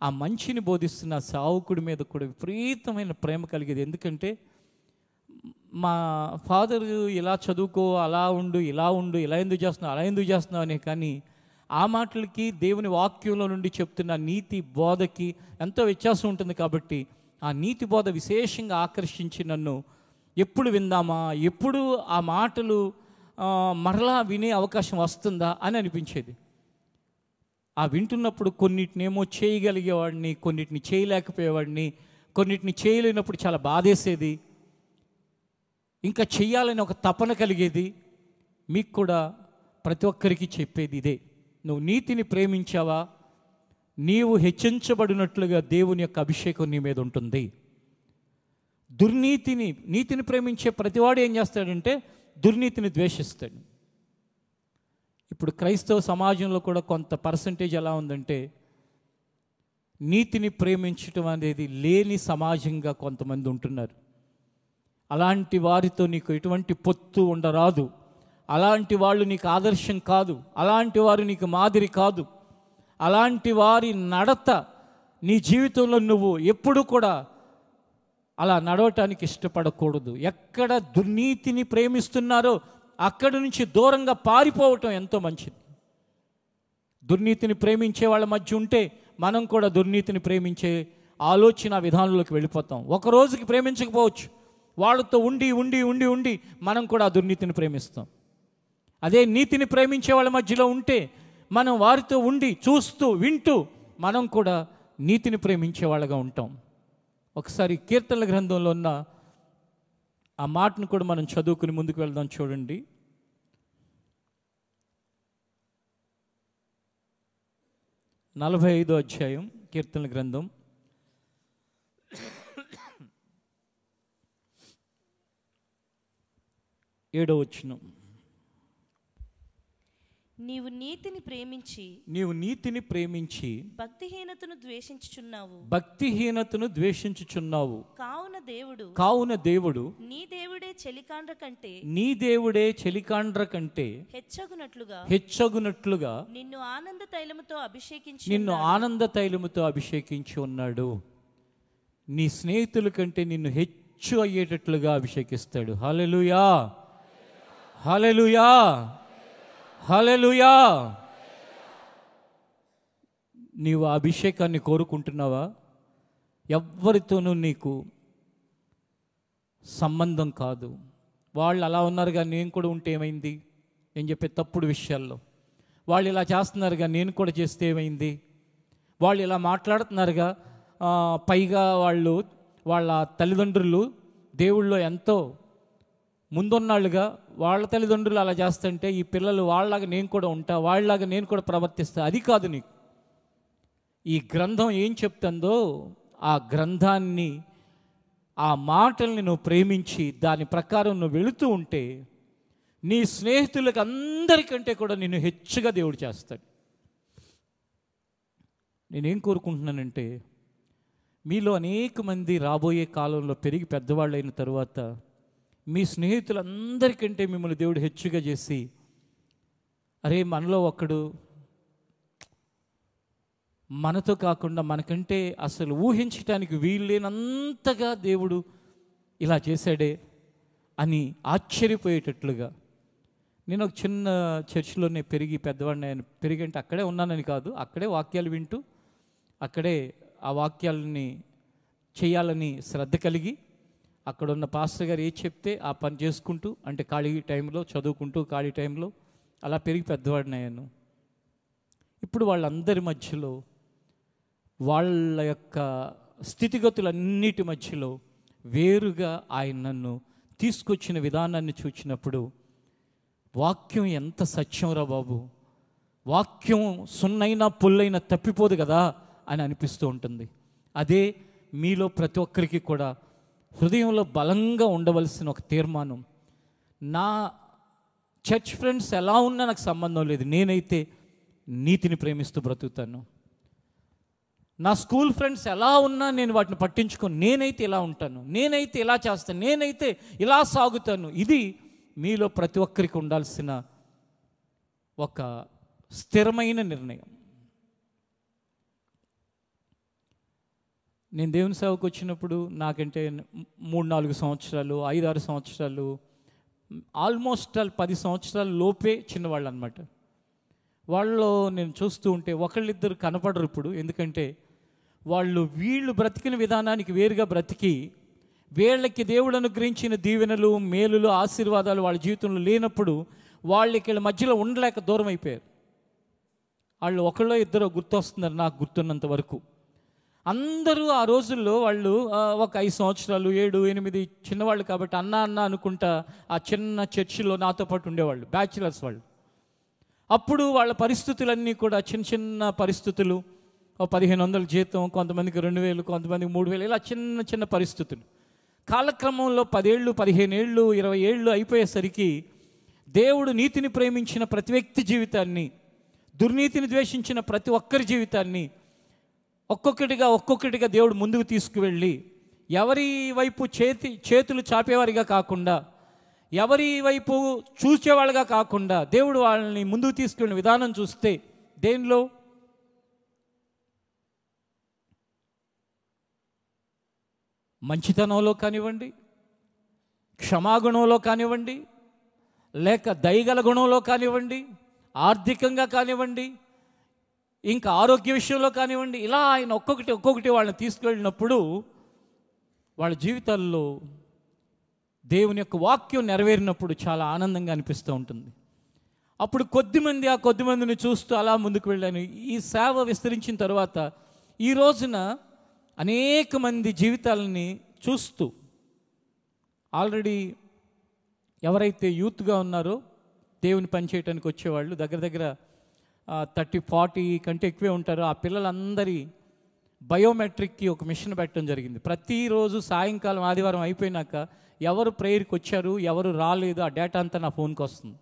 ఆ మంచిని బోధిస్తున్న సావుకుడి మీద కూడా విపరీతమైన ప్రేమ కలిగేది. ఎందుకంటే మా ఫాదర్ ఇలా చదువుకో, అలా ఉండు, ఇలా ఉండు, ఇలా ఎందుకు చేస్తున్నావు, అలా ఎందుకు చేస్తున్నావు అనే, కానీ ఆ మాటలకి దేవుని వాక్యంలో నుండి చెప్తున్న నీతి బోధకి ఎంతో వ్యత్యాసం ఉంటుంది. కాబట్టి ఆ నీతి బోధ విశేషంగా ఆకర్షించి నన్ను ఎప్పుడు విందామా, ఎప్పుడు ఆ మాటలు మరలా వినే అవకాశం వస్తుందా అని అనిపించేది. ఆ వింటున్నప్పుడు కొన్నిటినేమో చేయగలిగేవాడిని, కొన్నిటిని చేయలేకపోయేవాడిని, కొన్నిటిని చేయలేనప్పుడు చాలా బాధేసేది, ఇంకా చెయ్యాలని ఒక తపన కలిగేది. మీకు కూడా ప్రతి ఒక్కరికి చెప్పేది ఇదే, నువ్వు నీతిని ప్రేమించావా, నీవు హెచ్చించబడినట్లుగా దేవుని యొక్క అభిషేకం నీ మీద ఉంటుంది. నీతిని ప్రేమించే ప్రతివాడు ఏం చేస్తాడంటే దుర్నీతిని ద్వేషిస్తాడు. ఇప్పుడు క్రైస్తవ సమాజంలో కూడా కొంత పర్సంటేజ్ ఎలా ఉందంటే నీతిని ప్రేమించటం అనేది లేని సమాజంగా కొంతమంది ఉంటున్నారు. అలాంటి వారితో నీకు ఎటువంటి పొత్తు ఉండరాదు. అలాంటి వాళ్ళు నీకు ఆదర్శం కాదు, అలాంటి వారు నీకు మాదిరి కాదు. అలాంటి వారి నడత నీ జీవితంలో నువ్వు ఎప్పుడు కూడా అలా నడవటానికి ఇష్టపడకూడదు. ఎక్కడ దుర్నీతిని ప్రేమిస్తున్నారో అక్కడి నుంచి దూరంగా పారిపోవటం ఎంతో మంచిది. దుర్నీతిని ప్రేమించే వాళ్ళ మధ్య ఉంటే మనం కూడా దుర్నీతిని ప్రేమించే ఆలోచన విధానంలోకి వెళ్ళిపోతాం. ఒక రోజుకి ప్రేమించకపోవచ్చు, వాళ్ళతో ఉండి ఉండి ఉండి ఉండి మనం కూడా ఆ దుర్నీతిని ప్రేమిస్తాం. అదే నీతిని ప్రేమించే వాళ్ళ మధ్యలో ఉంటే మనం వారితో ఉండి చూస్తూ వింటూ మనం కూడా నీతిని ప్రేమించే వాళ్ళగా ఉంటాం. ఒకసారి కీర్తనల గ్రంథంలో ఉన్న ఆ మాటను కూడా మనం చదువుకుని ముందుకు వెళ్దాం. చూడండి, 45వ అధ్యాయం కీర్తనల గ్రంథం 7వ వచనం. నీవు నీతిని ప్రేమించి భక్తిహీనతను ద్వేషించుచున్నావు. కావున దేవుడు నీ దేవుడే చెలికాండ్ర కంటే హెచ్చగునట్లుగా నిన్ను ఆనంద తైలముతో అభిషేకించి ఉన్నాడు. నీ స్నేహితుల కంటే నిన్ను హెచ్చు అయ్యేటట్లుగా అభిషేకిస్తాడు. హల్లెలూయా, హల్లెలూయా, హల్లెలూయా. నీవు ఆ అభిషేకాన్ని కోరుకుంటున్నావా? ఎవ్వరితోనూ నీకు సంబంధం కాదు. వాళ్ళు అలా ఉన్నారుగా, నేను కూడా ఉంటే ఏమైంది నేను చెప్పే తప్పుడు విషయాల్లో. వాళ్ళు ఇలా చేస్తున్నారుగా, నేను కూడా చేస్తే ఏమైంది? వాళ్ళు ఇలా మాట్లాడుతున్నారుగా, పైగా వాళ్ళ తల్లిదండ్రులు దేవుళ్ళో ఎంతో ముందున్నాళ్ళుగా, వాళ్ళ తల్లిదండ్రులు అలా చేస్తుంటే ఈ పిల్లలు వాళ్ళలాగా నేను కూడా ఉంటా, వాళ్ళలాగా నేను కూడా ప్రవర్తిస్తా. అది కాదు నీకు. ఈ గ్రంథం ఏం చెప్తుందో ఆ గ్రంథాన్ని, ఆ మాటల్ని నువ్వు ప్రేమించి దాని ప్రకారం నువ్వు వెళుతూ ఉంటే నీ స్నేహితులకు అందరికంటే కూడా నిన్ను హెచ్చుగా దేవుడు చేస్తాడు. నేనేం కోరుకుంటున్నానంటే, మీలో అనేక మంది రాబోయే కాలంలో పెరిగి పెద్దవాళ్ళు అయిన తర్వాత మీ స్నేహితులందరికంటే మిమ్మల్ని దేవుడు హెచ్చుగా చేసి, అరే మనలో ఒకడు మనతో కాకుండా మనకంటే అసలు ఊహించటానికి వీల్లేనంతగా దేవుడు ఇలా చేశాడే అని ఆశ్చర్యపోయేటట్లుగా. నేను ఒక చిన్న చర్చిలోనే పెరిగి పెద్దవాడిని పెరిగంటే అక్కడే ఉన్నానని కాదు, అక్కడే వాక్యాలు వింటూ అక్కడే ఆ వాక్యాలని చేయాలని శ్రద్ధ కలిగి అక్కడున్న పాస్టర్ గారు ఏది చెప్తే ఆ పని చేసుకుంటూ, అంటే ఖాళీ టైంలో చదువుకుంటూ ఖాళీ టైంలో అలా పెరిగి పెద్దవాడిని అయ్యాను. ఇప్పుడు వాళ్ళందరి మధ్యలో, వాళ్ళ యొక్క స్థితిగతులన్నిటి మధ్యలో వేరుగా ఆయన నన్ను తీసుకొచ్చిన విధానాన్ని చూచినప్పుడు, వాక్యం ఎంత సత్యంరా బాబు, వాక్యం సున్నైనా పుల్లైనా తప్పిపోదు కదా అని అనిపిస్తూ ఉంటుంది. అదే మీలో ప్రతి ఒక్కరికి కూడా హృదయంలో బలంగా ఉండవలసిన ఒక తీర్మానం. నా చర్చ్ ఫ్రెండ్స్ ఎలా ఉన్నా నాకు సంబంధం లేదు, నేనైతే నీతిని ప్రేమిస్తూ బ్రతుకుతాను. నా స్కూల్ ఫ్రెండ్స్ ఎలా ఉన్నా నేను వాటిని పట్టించుకొని నేనైతే ఇలా ఉంటాను, నేనైతే ఇలా చేస్తాను, నేనైతే ఇలా సాగుతాను. ఇది మీలో ప్రతి ఒక్కరికి ఉండాల్సిన ఒక స్థిరమైన నిర్ణయం. నేను దేవుని సేవకు వచ్చినప్పుడు నాకంటే 3-4 సంవత్సరాలు, 5-6 సంవత్సరాలు, ఆల్మోస్ట్ 10 సంవత్సరాల లోపే చిన్నవాళ్ళు అనమాట. వాళ్ళలో నేను చూస్తూ ఉంటే ఒకళ్ళిద్దరు కనపడరు ఇప్పుడు. ఎందుకంటే వీళ్ళు బ్రతికిన విధానానికి వేరుగా బ్రతికి, వీళ్ళకి దేవుడు అనుగ్రహించిన దీవెనలు, మేలులు, ఆశీర్వాదాలు వాళ్ళ జీవితంలో లేనప్పుడు వాళ్ళకి మధ్యలో ఉండలేక దూరం అయిపోయారు. వాళ్ళు ఒకళ్ళో ఇద్దరు గుర్తొస్తున్నారు నాకు గుర్తున్నంత వరకు. అందరూ ఆ రోజుల్లో వాళ్ళు ఒక 5 సంవత్సరాలు, 7-8 చిన్నవాళ్ళు కాబట్టి అన్న అనుకుంటా ఆ చిన్న చర్చిలో నాతో పాటు ఉండేవాళ్ళు, బ్యాచిలర్స్ వాళ్ళు. అప్పుడు వాళ్ళ పరిస్థితులన్నీ కూడా చిన్న చిన్న పరిస్థితులు. 1500 జీతం, కొంతమందికి 2000, కొంతమందికి 3000, ఇలా చిన్న చిన్న పరిస్థితులు. కాలక్రమంలో 10 ఏళ్ళు, 15 ఏళ్ళు, 20 ఏళ్ళు అయిపోయేసరికి దేవుడు నీతిని ప్రేమించిన ప్రతి వ్యక్తి జీవితాన్ని, దుర్నీతిని ద్వేషించిన ప్రతి ఒక్కరి జీవితాన్ని ఒక్కొక్కటిగా దేవుడు ముందుకు తీసుకువెళ్ళి, ఎవరి వైపు చేతులు చాపేవారిగా కాకుండా, ఎవరి వైపు చూసేవాళ్ళుగా కాకుండా దేవుడు వాళ్ళని ముందుకు తీసుకువెళ్ళిన విధానం చూస్తే, దేనిలో మంచితనంలో కానివ్వండి, క్షమాగుణంలో కానివ్వండి, లేక దయగల గుణంలో కానివ్వండి, ఆర్థికంగా కానివ్వండి, ఇంకా ఆరోగ్య విషయంలో కానివ్వండి, ఇలా ఆయన ఒక్కొక్కటి వాళ్ళని తీసుకువెళ్ళినప్పుడు వాళ్ళ జీవితాల్లో దేవుని యొక్క వాక్యం నెరవేరినప్పుడు చాలా ఆనందంగా అనిపిస్తూ ఉంటుంది. అప్పుడు కొద్దిమందిని చూస్తూ అలా ముందుకు వెళ్ళాను. ఈ సేవ విస్తరించిన తర్వాత ఈ రోజున అనేక మంది జీవితాలని చూస్తూ, ఆల్రెడీ ఎవరైతే యూత్గా ఉన్నారో దేవుని పని చేయడానికి వచ్చేవాళ్ళు దగ్గర 30-40 కంటే ఎక్కువే ఉంటారో ఆ పిల్లలందరి బయోమెట్రిక్కి ఒక మిషన్ పెట్టడం జరిగింది. ప్రతిరోజు సాయంకాలం, ఆదివారం అయిపోయినాక ఎవరు ప్రేయర్కి వచ్చారు, ఎవరు రాలేదు, ఆ డేటా అంతా నా ఫోన్కి వస్తుంది.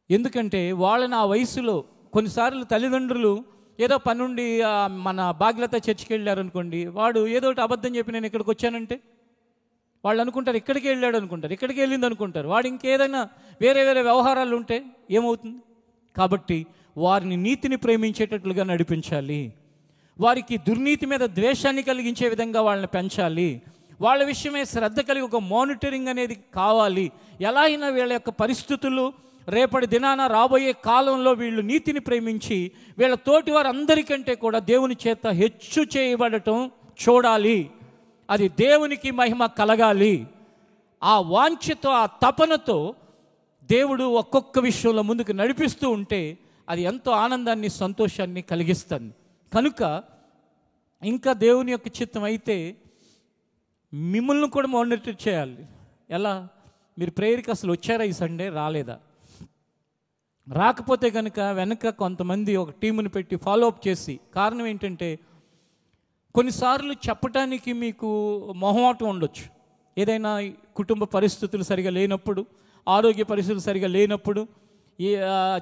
ఎందుకంటే వాళ్ళని ఆ వయసులో కొన్నిసార్లు తల్లిదండ్రులు ఏదో పనుండి మన భాగ్యలత చర్చికి వెళ్ళారనుకోండి, వాడు ఏదో ఒకటి అబద్ధం చెప్పి నేను ఇక్కడికి వచ్చానంటే వాళ్ళు అనుకుంటారు ఇక్కడికి వెళ్ళాడు అనుకుంటారు, ఇక్కడికి వెళ్ళింది అనుకుంటారు. వాడు ఇంకేదైనా వేరే వ్యవహారాలు ఉంటే ఏమవుతుంది? కాబట్టి వారిని నీతిని ప్రేమించేటట్లుగా నడిపించాలి, వారికి దుర్నీతి మీద ద్వేషాన్ని కలిగించే విధంగా వాళ్ళని పెంచాలి, వాళ్ళ విషయమే శ్రద్ధ కలిగి ఒక మానిటరింగ్ అనేది కావాలి. ఎలా అయినా వీళ్ళ యొక్క పరిస్థితులు రేపటి దినాన రాబోయే కాలంలో వీళ్ళు నీతిని ప్రేమించి వీళ్ళ తోటి వారందరికంటే కూడా దేవుని చేత హెచ్చు చేయబడటం చూడాలి. అది దేవునికి మహిమ కలగాలి. ఆ వాంఛతో, ఆ తపనతో దేవుడు ఒక్కొక్క విషయంలో ముందుకు నడిపిస్తూ ఉంటే అది ఎంతో ఆనందాన్ని, సంతోషాన్ని కలిగిస్తుంది. కనుక ఇంకా దేవుని యొక్క చిత్తం అయితే మిమ్మల్ని కూడా మానిటర్ చేయాలి. ఎలా? మీరు ప్రేయర్కి అసలు వచ్చారా ఈ సండే? రాలేదా? రాకపోతే కనుక వెనక కొంతమంది ఒక టీముని పెట్టి ఫాలోఅప్ చేసి, కారణం ఏంటంటే కొన్నిసార్లు చెప్పటానికి మీకు మొహమాటం ఉండొచ్చు. ఏదైనా కుటుంబ పరిస్థితులు సరిగా లేనప్పుడు, ఆరోగ్య పరిస్థితులు సరిగా లేనప్పుడు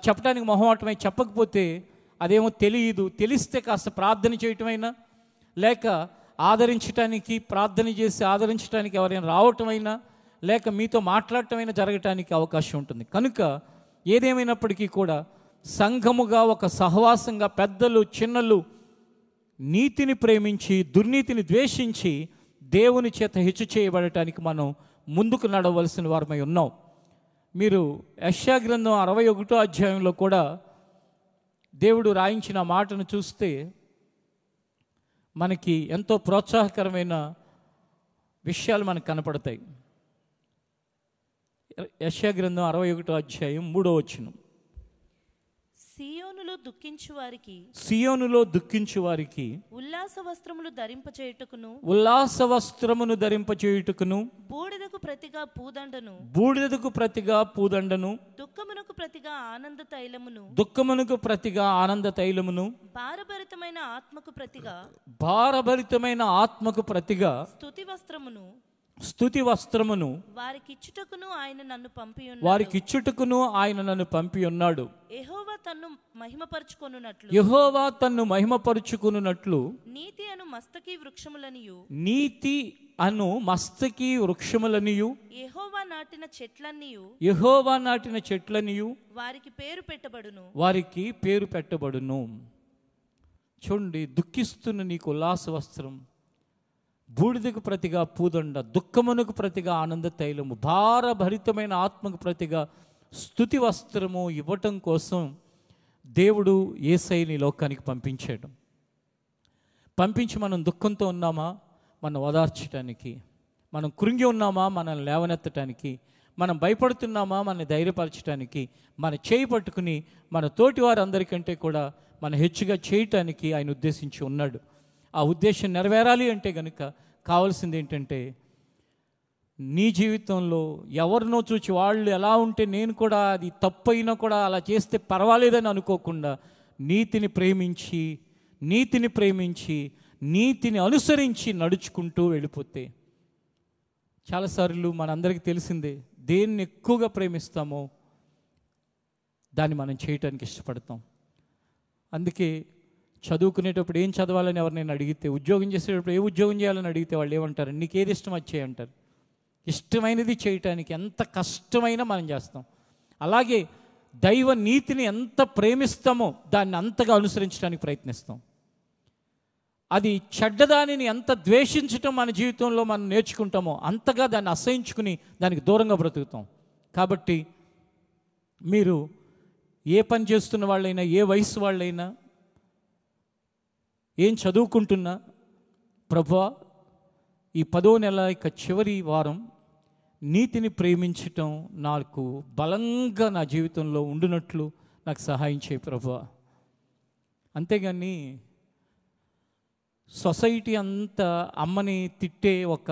చెప్పడానికి మొహమాటమై చెప్పకపోతే అదేమో తెలియదు. తెలిస్తే కాస్త ప్రార్థన చేయటమైనా, లేక ఆదరించటానికి, ప్రార్థన చేసి ఆదరించడానికి ఎవరైనా రావటమైనా, లేక మీతో మాట్లాడటమైనా జరగటానికి అవకాశం ఉంటుంది. కనుక ఏదేమైనప్పటికీ కూడా సంఘముగా, ఒక సహవాసంగా పెద్దలు చిన్నలు నీతిని ప్రేమించి దుర్నీతిని ద్వేషించి దేవుని చేత హెచ్చు చేయబడటానికి మనం ముందుకు నడవలసిన వారమై ఉన్నాం. మీరు యెషయా గ్రంథం 61వ అధ్యాయంలో కూడా దేవుడు రాయించిన మాటను చూస్తే మనకి ఎంతో ప్రోత్సాహకరమైన విషయాలు మనకు కనపడతాయి. యెషయా గ్రంథం 61వ అధ్యాయం 3వ వచనం. సియోనులో దుఃఖించు వారికి ఉల్లాస వస్త్రములు ధరింపచేయుటకును బూడిదకు ప్రతిగా పూదండను దుఃఖమునకు ప్రతిగా ఆనంద తైలమును భారభరితమైన ఆత్మకు ప్రతిగా స్తుతి వస్త్రమును వారికిచ్చుటకును ఆయన నన్ను పంపి ఉన్నాడు. యెహోవా తన్ను మహిమపరుచుకొనున్నట్లు నీతి అను మస్తకి వృక్షములనియు యెహోవా నాటిన చెట్లనియు వారికి పేరు పెట్టబడును. చూడండి, దుఃఖిస్తున్న నీకు ఉల్లాస వస్త్రం, బూడిదకు ప్రతిగా పూదండ, దుఃఖమునకు ప్రతిగా ఆనంద తైలము, భారభరితమైన ఆత్మకు ప్రతిగా స్తుతి వస్త్రము ఇవ్వటం కోసం దేవుడు యేసయ్యని లోకానికి పంపించాడు. పంపించి మనం దుఃఖంతో ఉన్నామా మనం ఓదార్చటానికి, మనం కృంగి ఉన్నామా మనల్ని లేవనెత్తటానికి, మనం భయపడుతున్నామా మనల్ని ధైర్యపరచడానికి, మన చేయి పట్టుకుని మన తోటి వారందరికంటే కూడా మన హెచ్చుగా చేయటానికి ఆయన ఉద్దేశించి ఉన్నాడు. ఆ ఉద్దేశం నెరవేరాలి అంటే కనుక కావాల్సింది ఏంటంటే, నీ జీవితంలో ఎవరినో చూచి వాళ్ళు ఎలా ఉంటే నేను కూడా అది తప్పైనా కూడా అలా చేస్తే పర్వాలేదని అనుకోకుండా నీతిని ప్రేమించి నీతిని అనుసరించి నడుచుకుంటూ వెళ్ళిపోతే, చాలాసార్లు మనందరికీ తెలిసిందే, దేన్ని ఎక్కువగా ప్రేమిస్తామో దాన్ని మనం చేయటానికి ఇష్టపడతాం. అందుకే చదువుకునేటప్పుడు ఏం చదవాలని ఎవరినైనా అడిగితే, ఉద్యోగం చేసేటప్పుడు ఏ ఉద్యోగం చేయాలని అడిగితే వాళ్ళు ఏమంటారు? నీకు ఏది ఇష్టం అది చేయంటారు. ఇష్టమైనది చేయటానికి ఎంత కష్టమైనా మనం చేస్తాం. అలాగే దైవ నీతిని ఎంత ప్రేమిస్తామో దాన్ని అంతగా అనుసరించడానికి ప్రయత్నిస్తాం. అది చెడ్డదానిని ఎంత ద్వేషించటం మన జీవితంలో మనం నేర్చుకుంటామో అంతగా దాన్ని అసహించుకుని దానికి దూరంగా బ్రతుకుతాం. కాబట్టి మీరు ఏ పని చేస్తున్న వాళ్ళైనా, ఏ వయసు వాళ్ళైనా, ఏం చదువుకుంటున్నా, ప్రభువా ఈ 10వ నెల ఇక చివరి వారం నీతిని ప్రేమించటం నాకు బలంగా నా జీవితంలో ఉండునట్లు నాకు సహాయం చేయి ప్రభువా. అంతేగాని సొసైటీ అంతా అమ్మని తిట్టే ఒక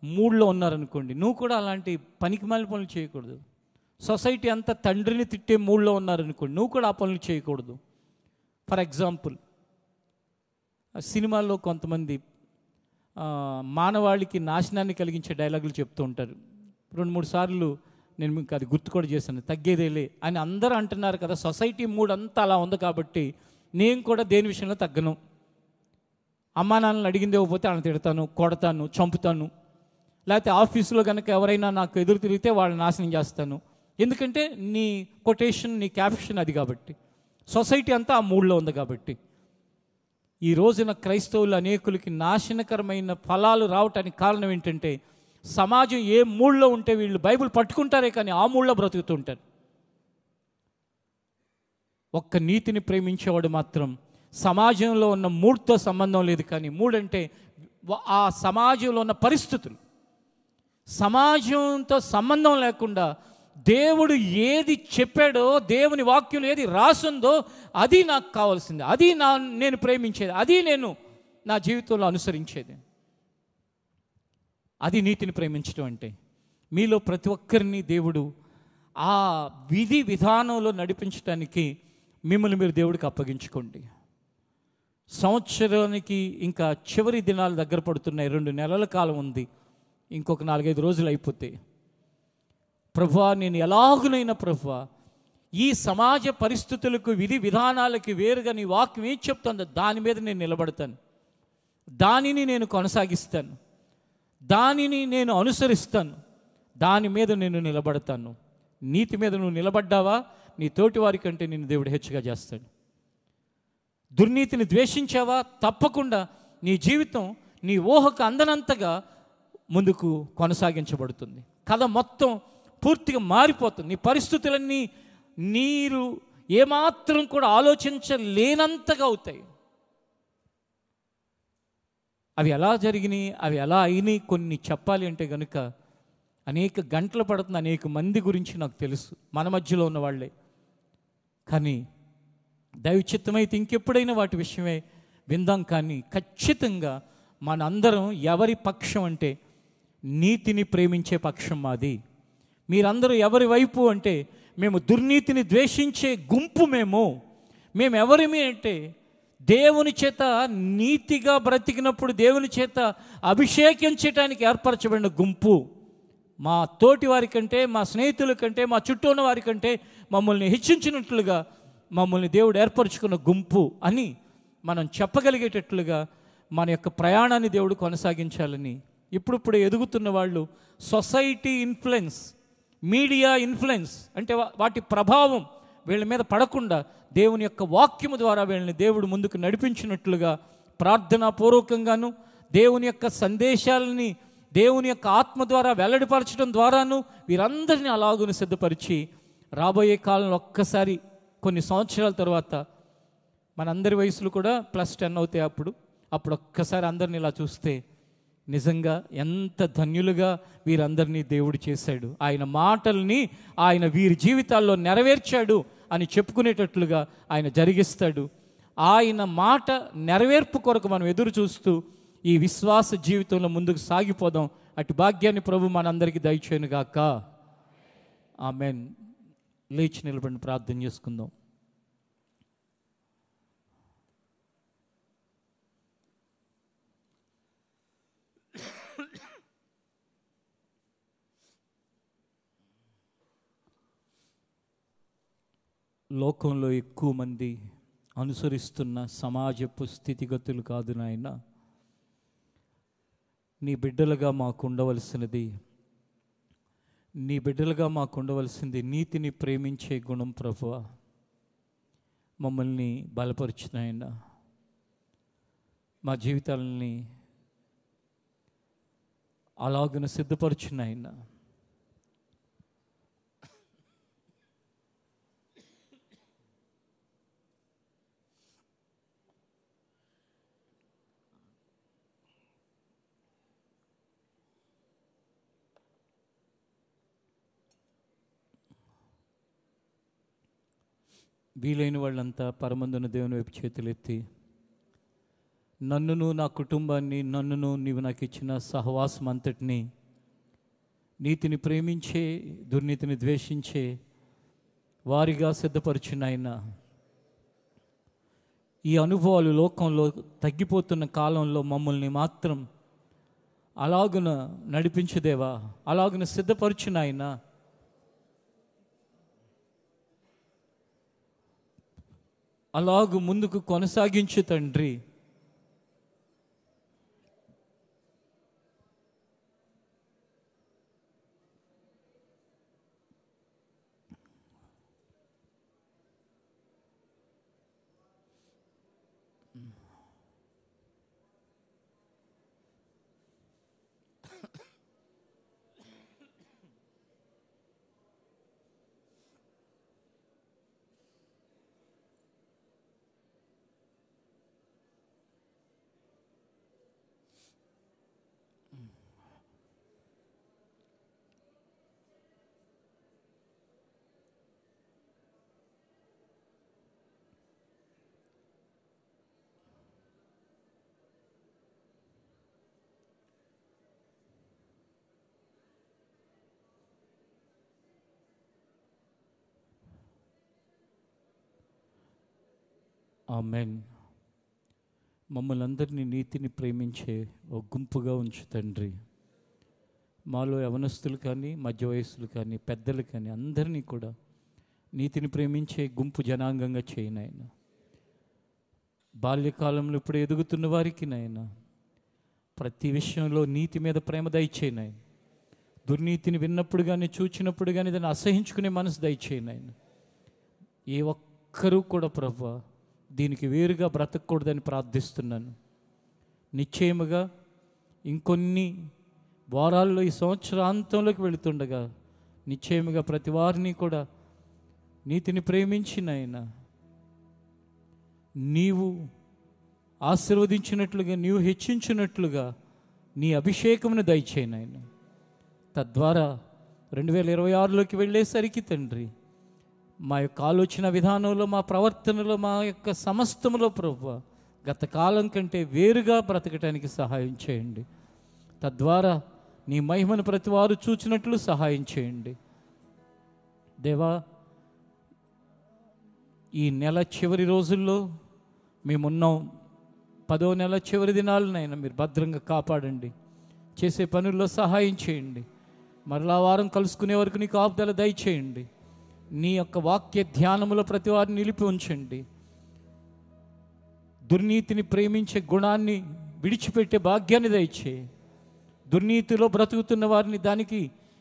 మూడ్లో ఉన్నారనుకోండి, నువ్వు కూడా అలాంటి పనికిమాలిన పనులు చేయకూడదు. సొసైటీ అంతా తండ్రిని తిట్టే మూడ్లో ఉన్నారనుకోండి, నువ్వు కూడా ఆ పనులు చేయకూడదు. ఫర్ ఎగ్జాంపుల్, సినిమాల్లో కొంతమంది మానవాళికి నాశనాన్ని కలిగించే డైలాగులు చెప్తూ ఉంటారు. 2-3 సార్లు నేను మీకు అది గుర్తు కూడా చేశాను. తగ్గేదేలే అని అందరూ అంటున్నారు కదా. సొసైటీ మూడ్ అంతా అలా ఉంది కాబట్టి నేను కూడా దేని విషయంలో తగ్గను. అమ్మా నాన్నలు అడిగింది ఇవ్వకపోతే వాళ్ళని తిడతాను, కొడతాను, చంపుతాను. లేకపోతే ఆఫీసులో కనుక ఎవరైనా నాకు ఎదురు తిరిగితే వాళ్ళని నాశనం చేస్తాను. ఎందుకంటే నీ కొటేషన్, నీ క్యాప్షన్ అది కాబట్టి. సొసైటీ అంతా ఆ మూడ్లో ఉంది కాబట్టి. ఈ రోజున క్రైస్తవులు అనేకులకి నాశనకరమైన ఫలాలు రావటానికి కారణం ఏంటంటే, సమాజం ఏ మూడ్లో ఉంటే వీళ్ళు బైబిల్ పట్టుకుంటారే కానీ ఆ మూడ్లో బ్రతుకుతుంటారు. ఒక్క నీతిని ప్రేమించేవాడు మాత్రం సమాజంలో ఉన్న మూడ్తో సంబంధం లేదు, కానీ మూడంటే ఆ సమాజంలో ఉన్న పరిస్థితులు, సమాజంతో సంబంధం లేకుండా దేవుడు ఏది చెప్పాడో, దేవుని వాక్యం ఏది రాసుందో అది నాకు కావాల్సింది, అది నేను ప్రేమించేది, అది నేను నా జీవితంలో అనుసరించేది. అది నీతిని ప్రేమించడం అంటే. మీలో ప్రతి ఒక్కరిని దేవుడు ఆ విధి విధానంలో నడిపించడానికి మిమ్మల్ని మీరు దేవుడికి అప్పగించుకోండి. సంవత్సరానికి ఇంకా చివరి దినాలు దగ్గర పడుతున్నాయి, 2 నెలల కాలం ఉంది, ఇంకొక 4-5 రోజులు అయిపోతే, ప్రభువా నేను ఎలాగునైనా ప్రభువా ఈ సమాజ పరిస్థితులకు విధి విధానాలకి వేరుగా నీ వాక్యం ఏం చెప్తుందో దాని మీద నేను నిలబడతాను, దానిని నేను కొనసాగిస్తాను, దానిని నేను అనుసరిస్తాను, దాని మీద నేను నిలబడతాను. నీతి మీద నువ్వు నిలబడ్డావా నీ తోటి వారి కంటే నిన్ను దేవుడు హెచ్చుగా చేస్తాడు. దుర్నీతిని ద్వేషించావా తప్పకుండా నీ జీవితం నీ ఊహకు అందనంతగా ముందుకు కొనసాగించబడుతుంది. కథ మొత్తం పూర్తిగా మారిపోతుంది. నీ పరిస్థితులన్నీ నీరు ఏమాత్రం కూడా ఆలోచించలేనంతగా అవుతాయి. అవి ఎలా జరిగినాయి, అవి ఎలా అయినాయి కొన్ని చెప్పాలి అంటే కనుక అనేక గంటలు పడుతుంది. అనేక మంది గురించి నాకు తెలుసు, మన మధ్యలో ఉన్న వాళ్ళే. కానీ దైవచిత్తమైతే ఇంకెప్పుడైనా వాటి విషయమే విందాం. కానీ ఖచ్చితంగా మనందరం ఎవరి పక్షం అంటే నీతిని ప్రేమించే పక్షం మాది. మీరందరూ ఎవరి వైపు అంటే మేము దుర్నీతిని ద్వేషించే గుంపు. మేము ఎవరిమి అంటే దేవుని చేత నీతిగా బ్రతికినప్పుడు దేవుని చేత అభిషేకించటానికి ఏర్పరచబడిన గుంపు. మా తోటి వారి కంటే, మా స్నేహితుల కంటే, మా చుట్టూ ఉన్న వారి కంటే మమ్మల్ని హెచ్చించినట్లుగా మమ్మల్ని దేవుడు ఏర్పరచుకున్న గుంపు అని మనం చెప్పగలిగేటట్లుగా మన యొక్క ప్రయాణాన్ని దేవుడు కొనసాగించాలని. ఇప్పుడిప్పుడు ఎదుగుతున్న వాళ్ళు సొసైటీ ఇన్ఫ్లుయెన్స్, మీడియా ఇన్ఫ్లుయెన్స్ అంటే వాటి ప్రభావం వీళ్ళ మీద పడకుండా దేవుని యొక్క వాక్యము ద్వారా వీళ్ళని దేవుడు ముందుకు నడిపించినట్లుగా ప్రార్థనాపూర్వకంగాను దేవుని యొక్క సందేశాలని దేవుని యొక్క ఆత్మ ద్వారా వెల్లడిపరచడం ద్వారాను వీరందరినీ అలాగుని సిద్ధపరిచి రాబోయే కాలంలో ఒక్కసారి కొన్ని సంవత్సరాల తర్వాత మనందరి వయసులు కూడా +10 అవుతాయి. అప్పుడు ఒక్కసారి అందరిని ఇలా చూస్తే నిజంగా ఎంత ధన్యులుగా వీరందరినీ దేవుడు చేశాడు, ఆయన మాటల్ని ఆయన వీరి జీవితాల్లో నెరవేర్చాడు అని చెప్పుకునేటట్లుగా ఆయన జరిగిస్తాడు. ఆయన మాట నెరవేర్పు కొరకు మనం ఎదురు చూస్తూ ఈ విశ్వాస జీవితంలో ముందుకు సాగిపోదాం. అటు భాగ్యాన్ని ప్రభు మనందరికీ దయచేయునుగాక. ఆమేన్. లేచి నిలబడి ప్రార్థన చేసుకుందాం. లోకంలో ఎక్కువ మంది అనుసరిస్తున్న సమాజపు స్థితిగతులు కాదు నాయన, నీ బిడ్డలుగా మాకుండవలసింది నీతిని ప్రేమించే గుణం ప్రభువా. మమ్మల్ని బలపరిచిన ఆయన, మా జీవితాలని అలాగున సిద్ధపరిచిన ఆయన, వీలైన వాళ్ళంతా పరమందున దేవుని వైపు చేతులెత్తి, నన్నును నా కుటుంబాన్ని, నన్నును నీవు నాకు ఇచ్చిన సహవాసం అంతటిని నీతిని ప్రేమించే దుర్నీతిని ద్వేషించే వారిగా సిద్ధపరిచిన ఆయన, ఈ అనుభవాలు లోకంలో తగ్గిపోతున్న కాలంలో మమ్మల్ని మాత్రం అలాగున నడిపించుదేవా, అలాగున సిద్ధపరిచిన ఆయన, అలాగు ముందుకు కొనసాగించు తండ్రి. ఆమేన్. మమ్మల్ని అందరినీ నీతిని ప్రేమించే ఒక గుంపుగా ఉంచు తండ్రి. మాలో యవనస్తులు కానీ, మధ్య వయస్సులు కానీ, పెద్దలు కానీ అందరినీ కూడా నీతిని ప్రేమించే గుంపు జనాంగంగా చేయి నాయన. బాల్యకాలంలో ఇప్పుడు ఎదుగుతున్న వారికి నాయన ప్రతి విషయంలో నీతి మీద ప్రేమ దయచేయి నాయన. దుర్నీతిని విన్నప్పుడు కానీ, చూచినప్పుడు కానీ దాన్ని అసహించుకునే మనసు దయచేయి నాయన. ఏ ఒక్కరూ కూడా ప్రభువా దీనికి వేరుగా బ్రతకూడదని ప్రార్థిస్తున్నాను. నిశ్చయముగా ఇంకొన్ని వారాల్లో ఈ సంవత్సరాంతంలోకి వెళుతుండగా నిశ్చయముగా ప్రతి వారిని కూడా నీతిని ప్రేమించిన ఆయన నీవు ఆశీర్వదించినట్లుగా, నీవు హెచ్చించినట్లుగా నీ అభిషేకమును దయచేయను ఆయన. తద్వారా 2026లోకి వెళ్ళేసరికి తండ్రి మా యొక్క ఆలోచన విధానంలో, మా ప్రవర్తనలో, మా యొక్క సమస్తములో ప్రభువా గత కాలం కంటే వేరుగా బ్రతకటానికి సహాయం చేయండి. తద్వారా నీ మహిమను ప్రతి వారు చూచినట్లు సహాయం చేయండి దేవా. ఈ నెల చివరి రోజుల్లో మేమున్నాం. 10వ నెల చివరి దినాలనైనా మీరు భద్రంగా కాపాడండి. చేసే పనుల్లో సహాయం చేయండి. మరలా వారం కలుసుకునే వరకు నీ కాపుదల దయచేయండి. నీ యొక్క వాక్య ధ్యానములో ప్రతి వారిని నిలిపి ఉంచండి. దుర్నీతిని ప్రేమించే గుణాన్ని విడిచిపెట్టే భాగ్యాన్ని దయచేయి. దుర్నీతిలో బ్రతుకుతున్న వారిని దానికి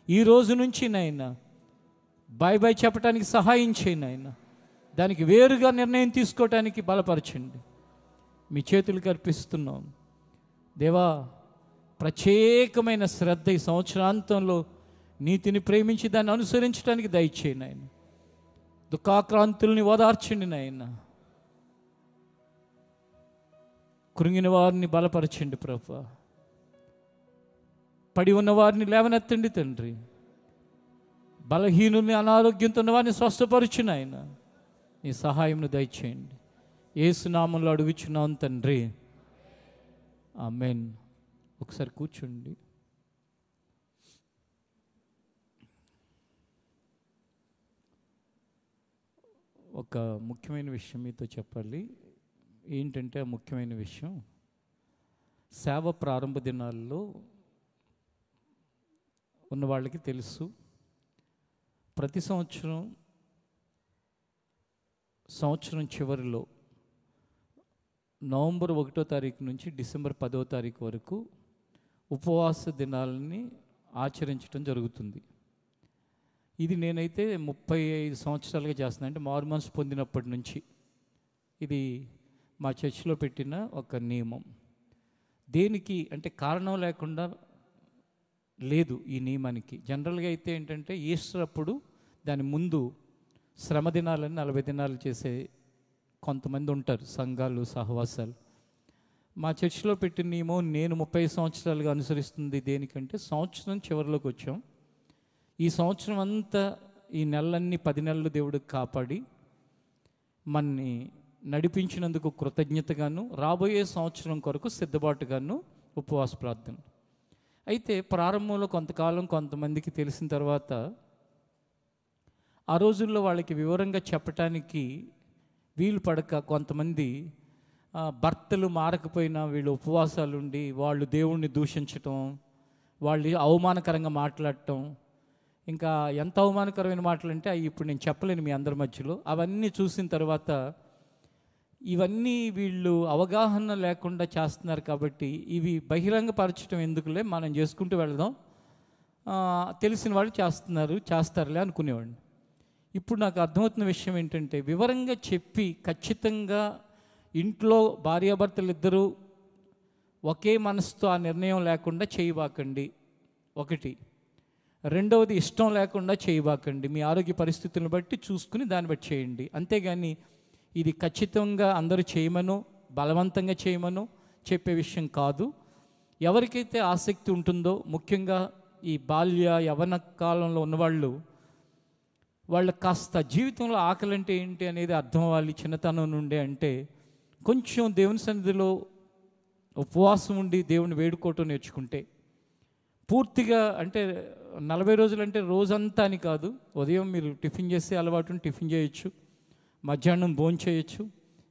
ఈ రోజు నుంచి నాయన బాయ్ బాయ్ చెప్పడానికి సహాయం చేయి నాయన. దానికి వేరుగా నిర్ణయం తీసుకోవటానికి బలపరచండి. మీ చేతులకు అర్పిస్తున్నాం దేవా. ప్రత్యేకమైన శ్రద్ధ ఈ సంవత్సరాంతంలో నీతిని ప్రేమించి దాన్ని అనుసరించడానికి దయచేయి నాయన. దుఃఖాక్రాంతుల్ని ఓదార్చండి నాయన. కృంగిన వారిని బలపరచండి ప్రభువా. పడి ఉన్న వారిని లేవనెత్తండి తండ్రి. బలహీనుల్ని, అనారోగ్యంతో ఉన్న వారిని స్వస్థపరచు నాయన. నీ సహాయంను దయచేయండి. యేసు నామములో అడుగుచున్నాం తండ్రి, ఆమేన్. ఒకసారి కూర్చోండి. ఒక ముఖ్యమైన విషయం మీతో చెప్పాలి. ఏంటంటే ఆ ముఖ్యమైన విషయం, సేవ ప్రారంభ దినాల్లో ఉన్న వాళ్ళకి తెలుసు, ప్రతి సంవత్సరం చివరిలో నవంబర్ 1వ తారీఖు నుంచి డిసెంబర్ 10వ తారీఖు వరకు ఉపవాస దినాలని ఆచరించడం జరుగుతుంది. ఇది నేనైతే 35 సంవత్సరాలుగా చేస్తున్నాను. అంటే మారు మనసు పొందినప్పటి నుంచి ఇది మా చర్చిలో పెట్టిన ఒక నియమం. దేనికి అంటే కారణం లేకుండా లేదు ఈ నియమానికి. జనరల్గా అయితే ఏంటంటే ఈస్టర్ అప్పుడు దాని ముందు శ్రమ దినాలని 40 దినాలు చేసే కొంతమంది ఉంటారు, సంఘాలు, సహవాసాలు. మా చర్చిలో పెట్టిన నియమం నేను 30 సంవత్సరాలుగా అనుసరిస్తుంది దేనికంటే, సంవత్సరం చివరిలోకి వచ్చాం. ఈ సంవత్సరం అంతా ఈ నెలలన్నీ 10 నెలలు దేవుడికి కాపాడి మన్ని నడిపించినందుకు కృతజ్ఞతగాను, రాబోయే సంవత్సరం కొరకు సిద్ధపాటుగాను ఉపవాస ప్రార్థన. అయితే ప్రారంభంలో కొంతకాలం కొంతమందికి తెలిసిన తర్వాత ఆ రోజుల్లో వాళ్ళకి వివరంగా చెప్పటానికి వీలు పడక కొంతమంది భర్తలు మారకపోయినా వీళ్ళు ఉపవాసాలు ఉండి వాళ్ళు దేవుణ్ణి దూషించటం, వాళ్ళు అవమానకరంగా మాట్లాడటం, ఇంకా ఎంత అవమానకరమైన మాటలు అంటే అవి ఇప్పుడు నేను చెప్పలేను మీ అందరి మధ్యలో. అవన్నీ చూసిన తర్వాత ఇవన్నీ వీళ్ళు అవగాహన లేకుండా చేస్తున్నారు కాబట్టి ఇవి బహిరంగపరచడం ఎందుకులే, మనం చేసుకుంటూ వెళదాం, తెలిసిన వాళ్ళు చేస్తారులే అనుకునేవాడిని. ఇప్పుడు నాకు అర్థమవుతున్న విషయం ఏంటంటే, వివరంగా చెప్పి ఖచ్చితంగా ఇంట్లో భార్యాభర్తలు ఇద్దరూ ఒకే మనసుతో ఆ నిర్ణయం లేకుండా చేయబాకండి. ఒకటి. రెండవది, ఇష్టం లేకుండా చేయబాకండి. మీ ఆరోగ్య పరిస్థితులను బట్టి చూసుకుని దాన్ని బట్టి చేయండి. అంతేగాని ఇది ఖచ్చితంగా అందరూ చేయమనో బలవంతంగా చేయమనో చెప్పే విషయం కాదు. ఎవరికైతే ఆసక్తి ఉంటుందో, ముఖ్యంగా ఈ బాల్య యవ్వన కాలంలో ఉన్నవాళ్ళు, వాళ్ళకి కాస్త జీవితంలో ఆకలి అంటే ఏంటి అనేది అర్థం అవ్వాలి చిన్నతనం నుండే. అంటే కొంచెం దేవుని సన్నిధిలో ఉపవాసం ఉండి దేవుని వేడుకోవటం నేర్చుకుంటే, పూర్తిగా అంటే 40 రోజులు అంటే రోజంతా అని కాదు. ఉదయం మీరు టిఫిన్ చేసే అలవాటుని టిఫిన్ చేయొచ్చు, మధ్యాహ్నం భోజనం చేయొచ్చు,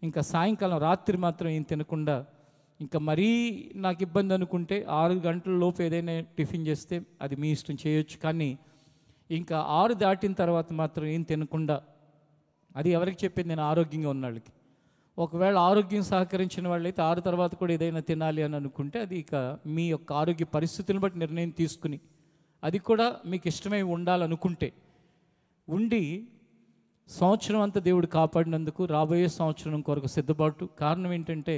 ఇంకా సాయంకాలం రాత్రి మాత్రం ఏం తినకుండా, ఇంకా మరీ నాకు ఇబ్బంది అనుకుంటే 6 గంటల లోపు ఏదైనా టిఫిన్ చేస్తే అది మీ ఇష్టం చేయొచ్చు, కానీ ఇంకా 6 దాటిన తర్వాత మాత్రం ఏం తినకుండా, అది ఎవరికి చెప్పేది నేను ఆరోగ్యంగా ఉన్న వాళ్ళకి. ఒకవేళ ఆరోగ్యం సహకరించిన వాళ్ళైతే 6 తర్వాత కూడా ఏదైనా తినాలి అని అనుకుంటే అది ఇక మీ యొక్క ఆరోగ్య పరిస్థితులను బట్టి నిర్ణయం తీసుకుని, అది కూడా మీకు ఇష్టమై ఉండాలనుకుంటే ఉండి సంవత్సరం అంతా దేవుడు కాపాడినందుకు రాబోయే సంవత్సరం కొరకు సిద్ధపాటు. కారణం ఏంటంటే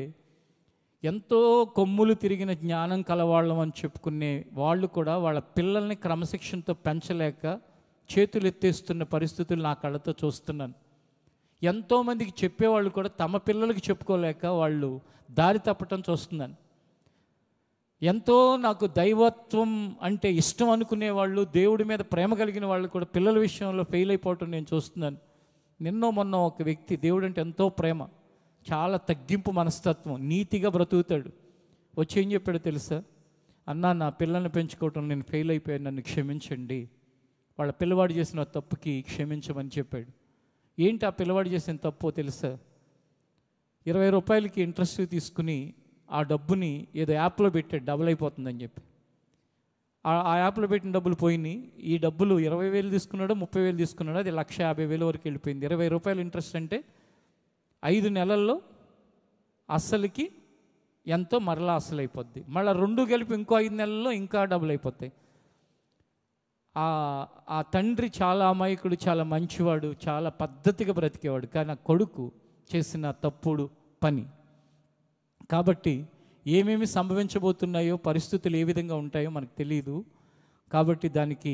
ఎంతో కొమ్ములు తిరిగిన జ్ఞానం కలవాళ్ళం అని చెప్పుకునే వాళ్ళు కూడా వాళ్ళ పిల్లల్ని క్రమశిక్షణతో పెంచలేక చేతులు ఎత్తేస్తున్న పరిస్థితులు నా కళ్ళతో చూస్తున్నాను. ఎంతోమందికి చెప్పేవాళ్ళు కూడా తమ పిల్లలకి చెప్పుకోలేక వాళ్ళు దారి తప్పటం చూస్తున్నాను. ఎంతో నాకు దైవత్వం అంటే ఇష్టం అనుకునే వాళ్ళు, దేవుడి మీద ప్రేమ కలిగిన వాళ్ళు కూడా పిల్లల విషయంలో ఫెయిల్ అయిపోవటం నేను చూస్తున్నాను. నిన్నో మొన్న ఒక వ్యక్తి, దేవుడు అంటే ఎంతో ప్రేమ, చాలా తగ్గింపు మనస్తత్వం, నీతిగా బ్రతుకుతాడు, వచ్చి ఏం చెప్పాడో తెలుసా? అన్నా, నా పిల్లల్ని పెంచుకోవటం నేను ఫెయిల్ అయిపోయాను, నన్ను క్షమించండి, వాళ్ళ పిల్లవాడు చేసిన తప్పుకి క్షమించమని చెప్పాడు. ఏంటి ఆ పిల్లవాడు చేసిన తప్పో తెలుసా? 20 రూపాయలకి ఇంట్రెస్ట్ తీసుకుని ఆ డబ్బుని ఏదో యాప్లో పెట్టాడు, డబుల్ అయిపోతుందని చెప్పి. ఆ యాప్లో పెట్టిన డబ్బులు పోయినాయి. ఈ డబ్బులు 20,000 తీసుకున్నాడో 30,000 తీసుకున్నాడో అది 1,50,000 వరకు వెళ్ళిపోయింది. 20 రూపాయలు ఇంట్రెస్ట్ అంటే 5 నెలల్లో అస్సలకి ఎంతో మరలా అసలు అయిపోద్ది. మళ్ళీ 2 కలిపి ఇంకో 5 నెలల్లో ఇంకా డబుల్ అయిపోతాయి. ఆ తండ్రి చాలా అమాయకుడు, చాలా మంచివాడు, చాలా పద్ధతిగా బ్రతికేవాడు, కానీ ఆ కొడుకు చేసిన తప్పుడు పని. కాబట్టి ఏమేమి సంభవించబోతున్నాయో, పరిస్థితులు ఏ విధంగా ఉంటాయో మనకు తెలియదు. కాబట్టి దానికి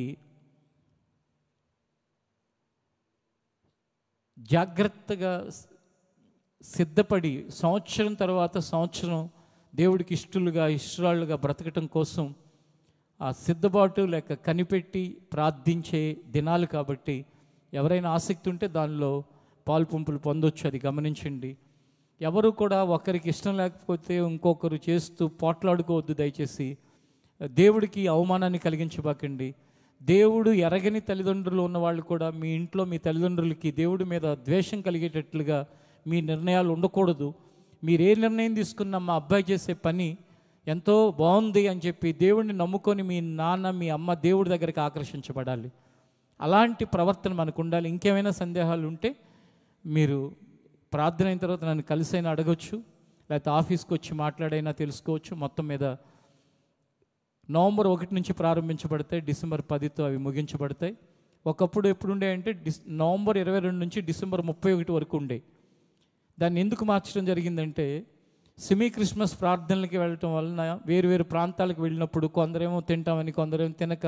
జాగ్రత్తగా సిద్ధపడి సంవత్సరం తర్వాత సంవత్సరం దేవుడికి ఇష్టరాళ్ళుగా బ్రతకటం కోసం ఆ సిద్ధపాటు లేక కనిపెట్టి ప్రార్థించే దినాలు. కాబట్టి ఎవరైనా ఆసక్తి ఉంటే దానిలో పాలు పంపులు పొందొచ్చు, అది గమనించండి. ఎవరు కూడా ఒకరికి ఇష్టం లేకపోతే ఇంకొకరు చేస్తూ పోట్లాడుకోవద్దు దయచేసి. దేవుడికి అవమానాన్ని కలిగించబాకండి. దేవుడు ఎరగని తల్లిదండ్రులు ఉన్నవాళ్ళు కూడా మీ ఇంట్లో మీ తల్లిదండ్రులకి దేవుడి మీద ద్వేషం కలిగేటట్లుగా మీ నిర్ణయాలు ఉండకూడదు. మీరు ఏ నిర్ణయం తీసుకున్నా మా అబ్బాయి చేసే పని ఎంతో బాగుంది అని చెప్పి దేవుడిని నమ్ముకొని మీ నాన్న మీ అమ్మ దేవుడి దగ్గరికి ఆకర్షించబడాలి. అలాంటి ప్రవర్తన మనకు ఉండాలి. ఇంకేమైనా సందేహాలు ఉంటే మీరు ప్రార్థన అయిన తర్వాత నన్ను కలిసైనా అడగచ్చు, లేకపోతే ఆఫీస్కి వచ్చి మాట్లాడైనా తెలుసుకోవచ్చు. మొత్తం మీద నవంబర్ 1 నుంచి ప్రారంభించబడతాయి, డిసెంబర్ 10తో అవి ముగించబడతాయి. ఒకప్పుడు ఎప్పుడుండే అంటే నవంబర్ 22 నుంచి డిసెంబర్ 31 వరకు ఉండే. దాన్ని ఎందుకు మార్చడం జరిగిందంటే సెమీ క్రిస్మస్ ప్రార్థనలకి వెళ్ళటం వలన వేరు ప్రాంతాలకు వెళ్ళినప్పుడు కొందరేమో తింటామని, కొందరేమో తినక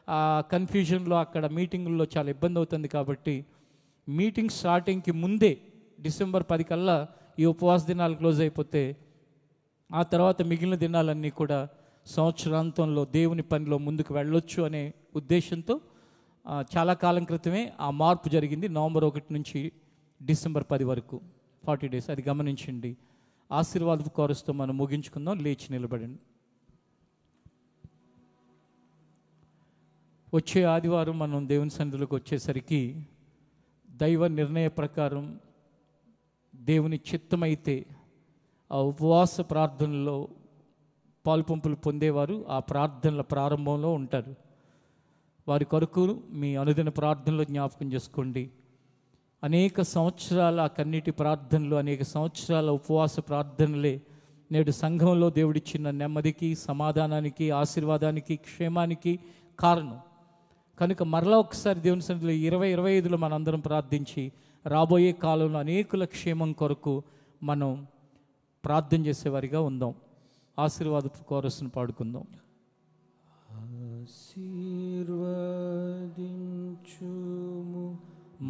ఆ కన్ఫ్యూజన్లో అక్కడ మీటింగుల్లో చాలా ఇబ్బంది అవుతుంది. కాబట్టి మీటింగ్ స్టార్టింగ్కి ముందే డిసెంబర్ 10 కల్లా ఈ ఉపవాస దినాలు క్లోజ్ అయిపోతే ఆ తర్వాత మిగిలిన దినాలన్నీ కూడా సంవత్సరాంతంలో దేవుని పనిలో ముందుకు వెళ్ళొచ్చు అనే ఉద్దేశంతో చాలా కాలం క్రితమే ఆ మార్పు జరిగింది. నవంబర్ 1 నుంచి డిసెంబర్ 10 వరకు 40 డేస్. అది గమనించండి. ఆశీర్వాదపు కోరస్తో మనం ముగించుకుందాం. లేచి నిలబడండి. వచ్చే ఆదివారం మనం దేవుని సన్నిధిలోకి వచ్చేసరికి దైవ నిర్ణయ ప్రకారం దేవుని చిత్తమైతే ఆ ఉపవాస ప్రార్థనలో పాలుపంపులు పొందేవారు ఆ ప్రార్థనల ప్రారంభంలో ఉంటారు. వారి కొరకు మీ అనుదిన ప్రార్థనలో జ్ఞాపకం చేసుకోండి. అనేక సంవత్సరాల కన్నీటి ప్రార్థనలు, అనేక సంవత్సరాల ఉపవాస ప్రార్థనలే నేడు సంఘంలో దేవుడిచ్చిన నెమ్మదికి, సమాధానానికి, ఆశీర్వాదానికి, క్షేమానికి కారణం. కనుక మరలా ఒకసారి దేవుని సన్నిధిలో 2025లో మనందరం ప్రార్థించి రాబోయే కాలంలో అనేకుల క్షేమం కొరకు మనం ప్రార్థన చేసేవారిగా ఉందాం. ఆశీర్వాదపు కోరస్ను పాడుకుందాం. ఆశీర్వదించుము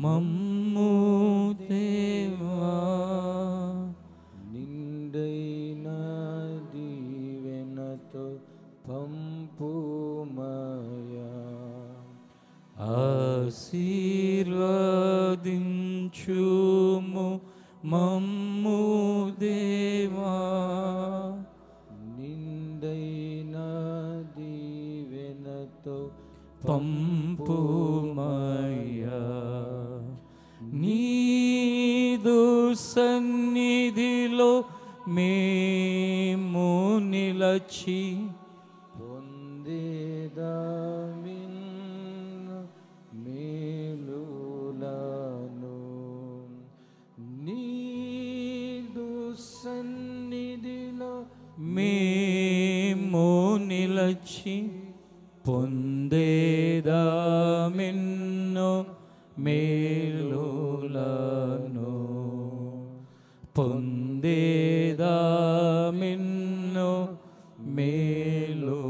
మమ్ము దేవా, నిండైన దీవెనతో పంపుమయా. ఆశీర్వదించుము మమ్ము దేవా, నిండైన దీవెనతో పంపుమయా. నీదు సన్నిధిలో మేము నిలచి పొందేదామిన్ మేలులను నీదు సన్నిధిలో మేము నిలచి పొందేదామిన్నో మేలులను పొందేదామిన్నో మేలులను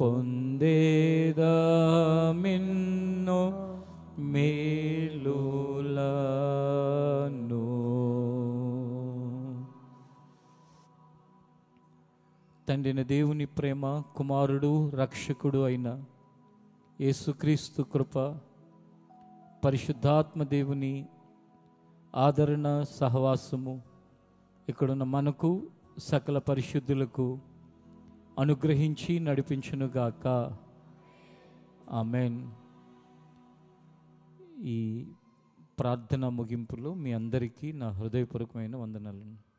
పొందేదామిన్నో మేలులను. తండ్రిన దేవుని ప్రేమ, కుమారుడు రక్షకుడు అయిన యేసుక్రీస్తు కృప, పరిశుద్ధాత్మ దేవుని ఆదరణ సహవాసము ఇక్కడున్న మనకు సకల పరిశుద్ధులకు అనుగ్రహించి నడిపించునుగాక. ఆమెన్. ఈ ప్రార్థన ముగింపులో మీ అందరికీ నా హృదయపూర్వకమైన వందనాలను.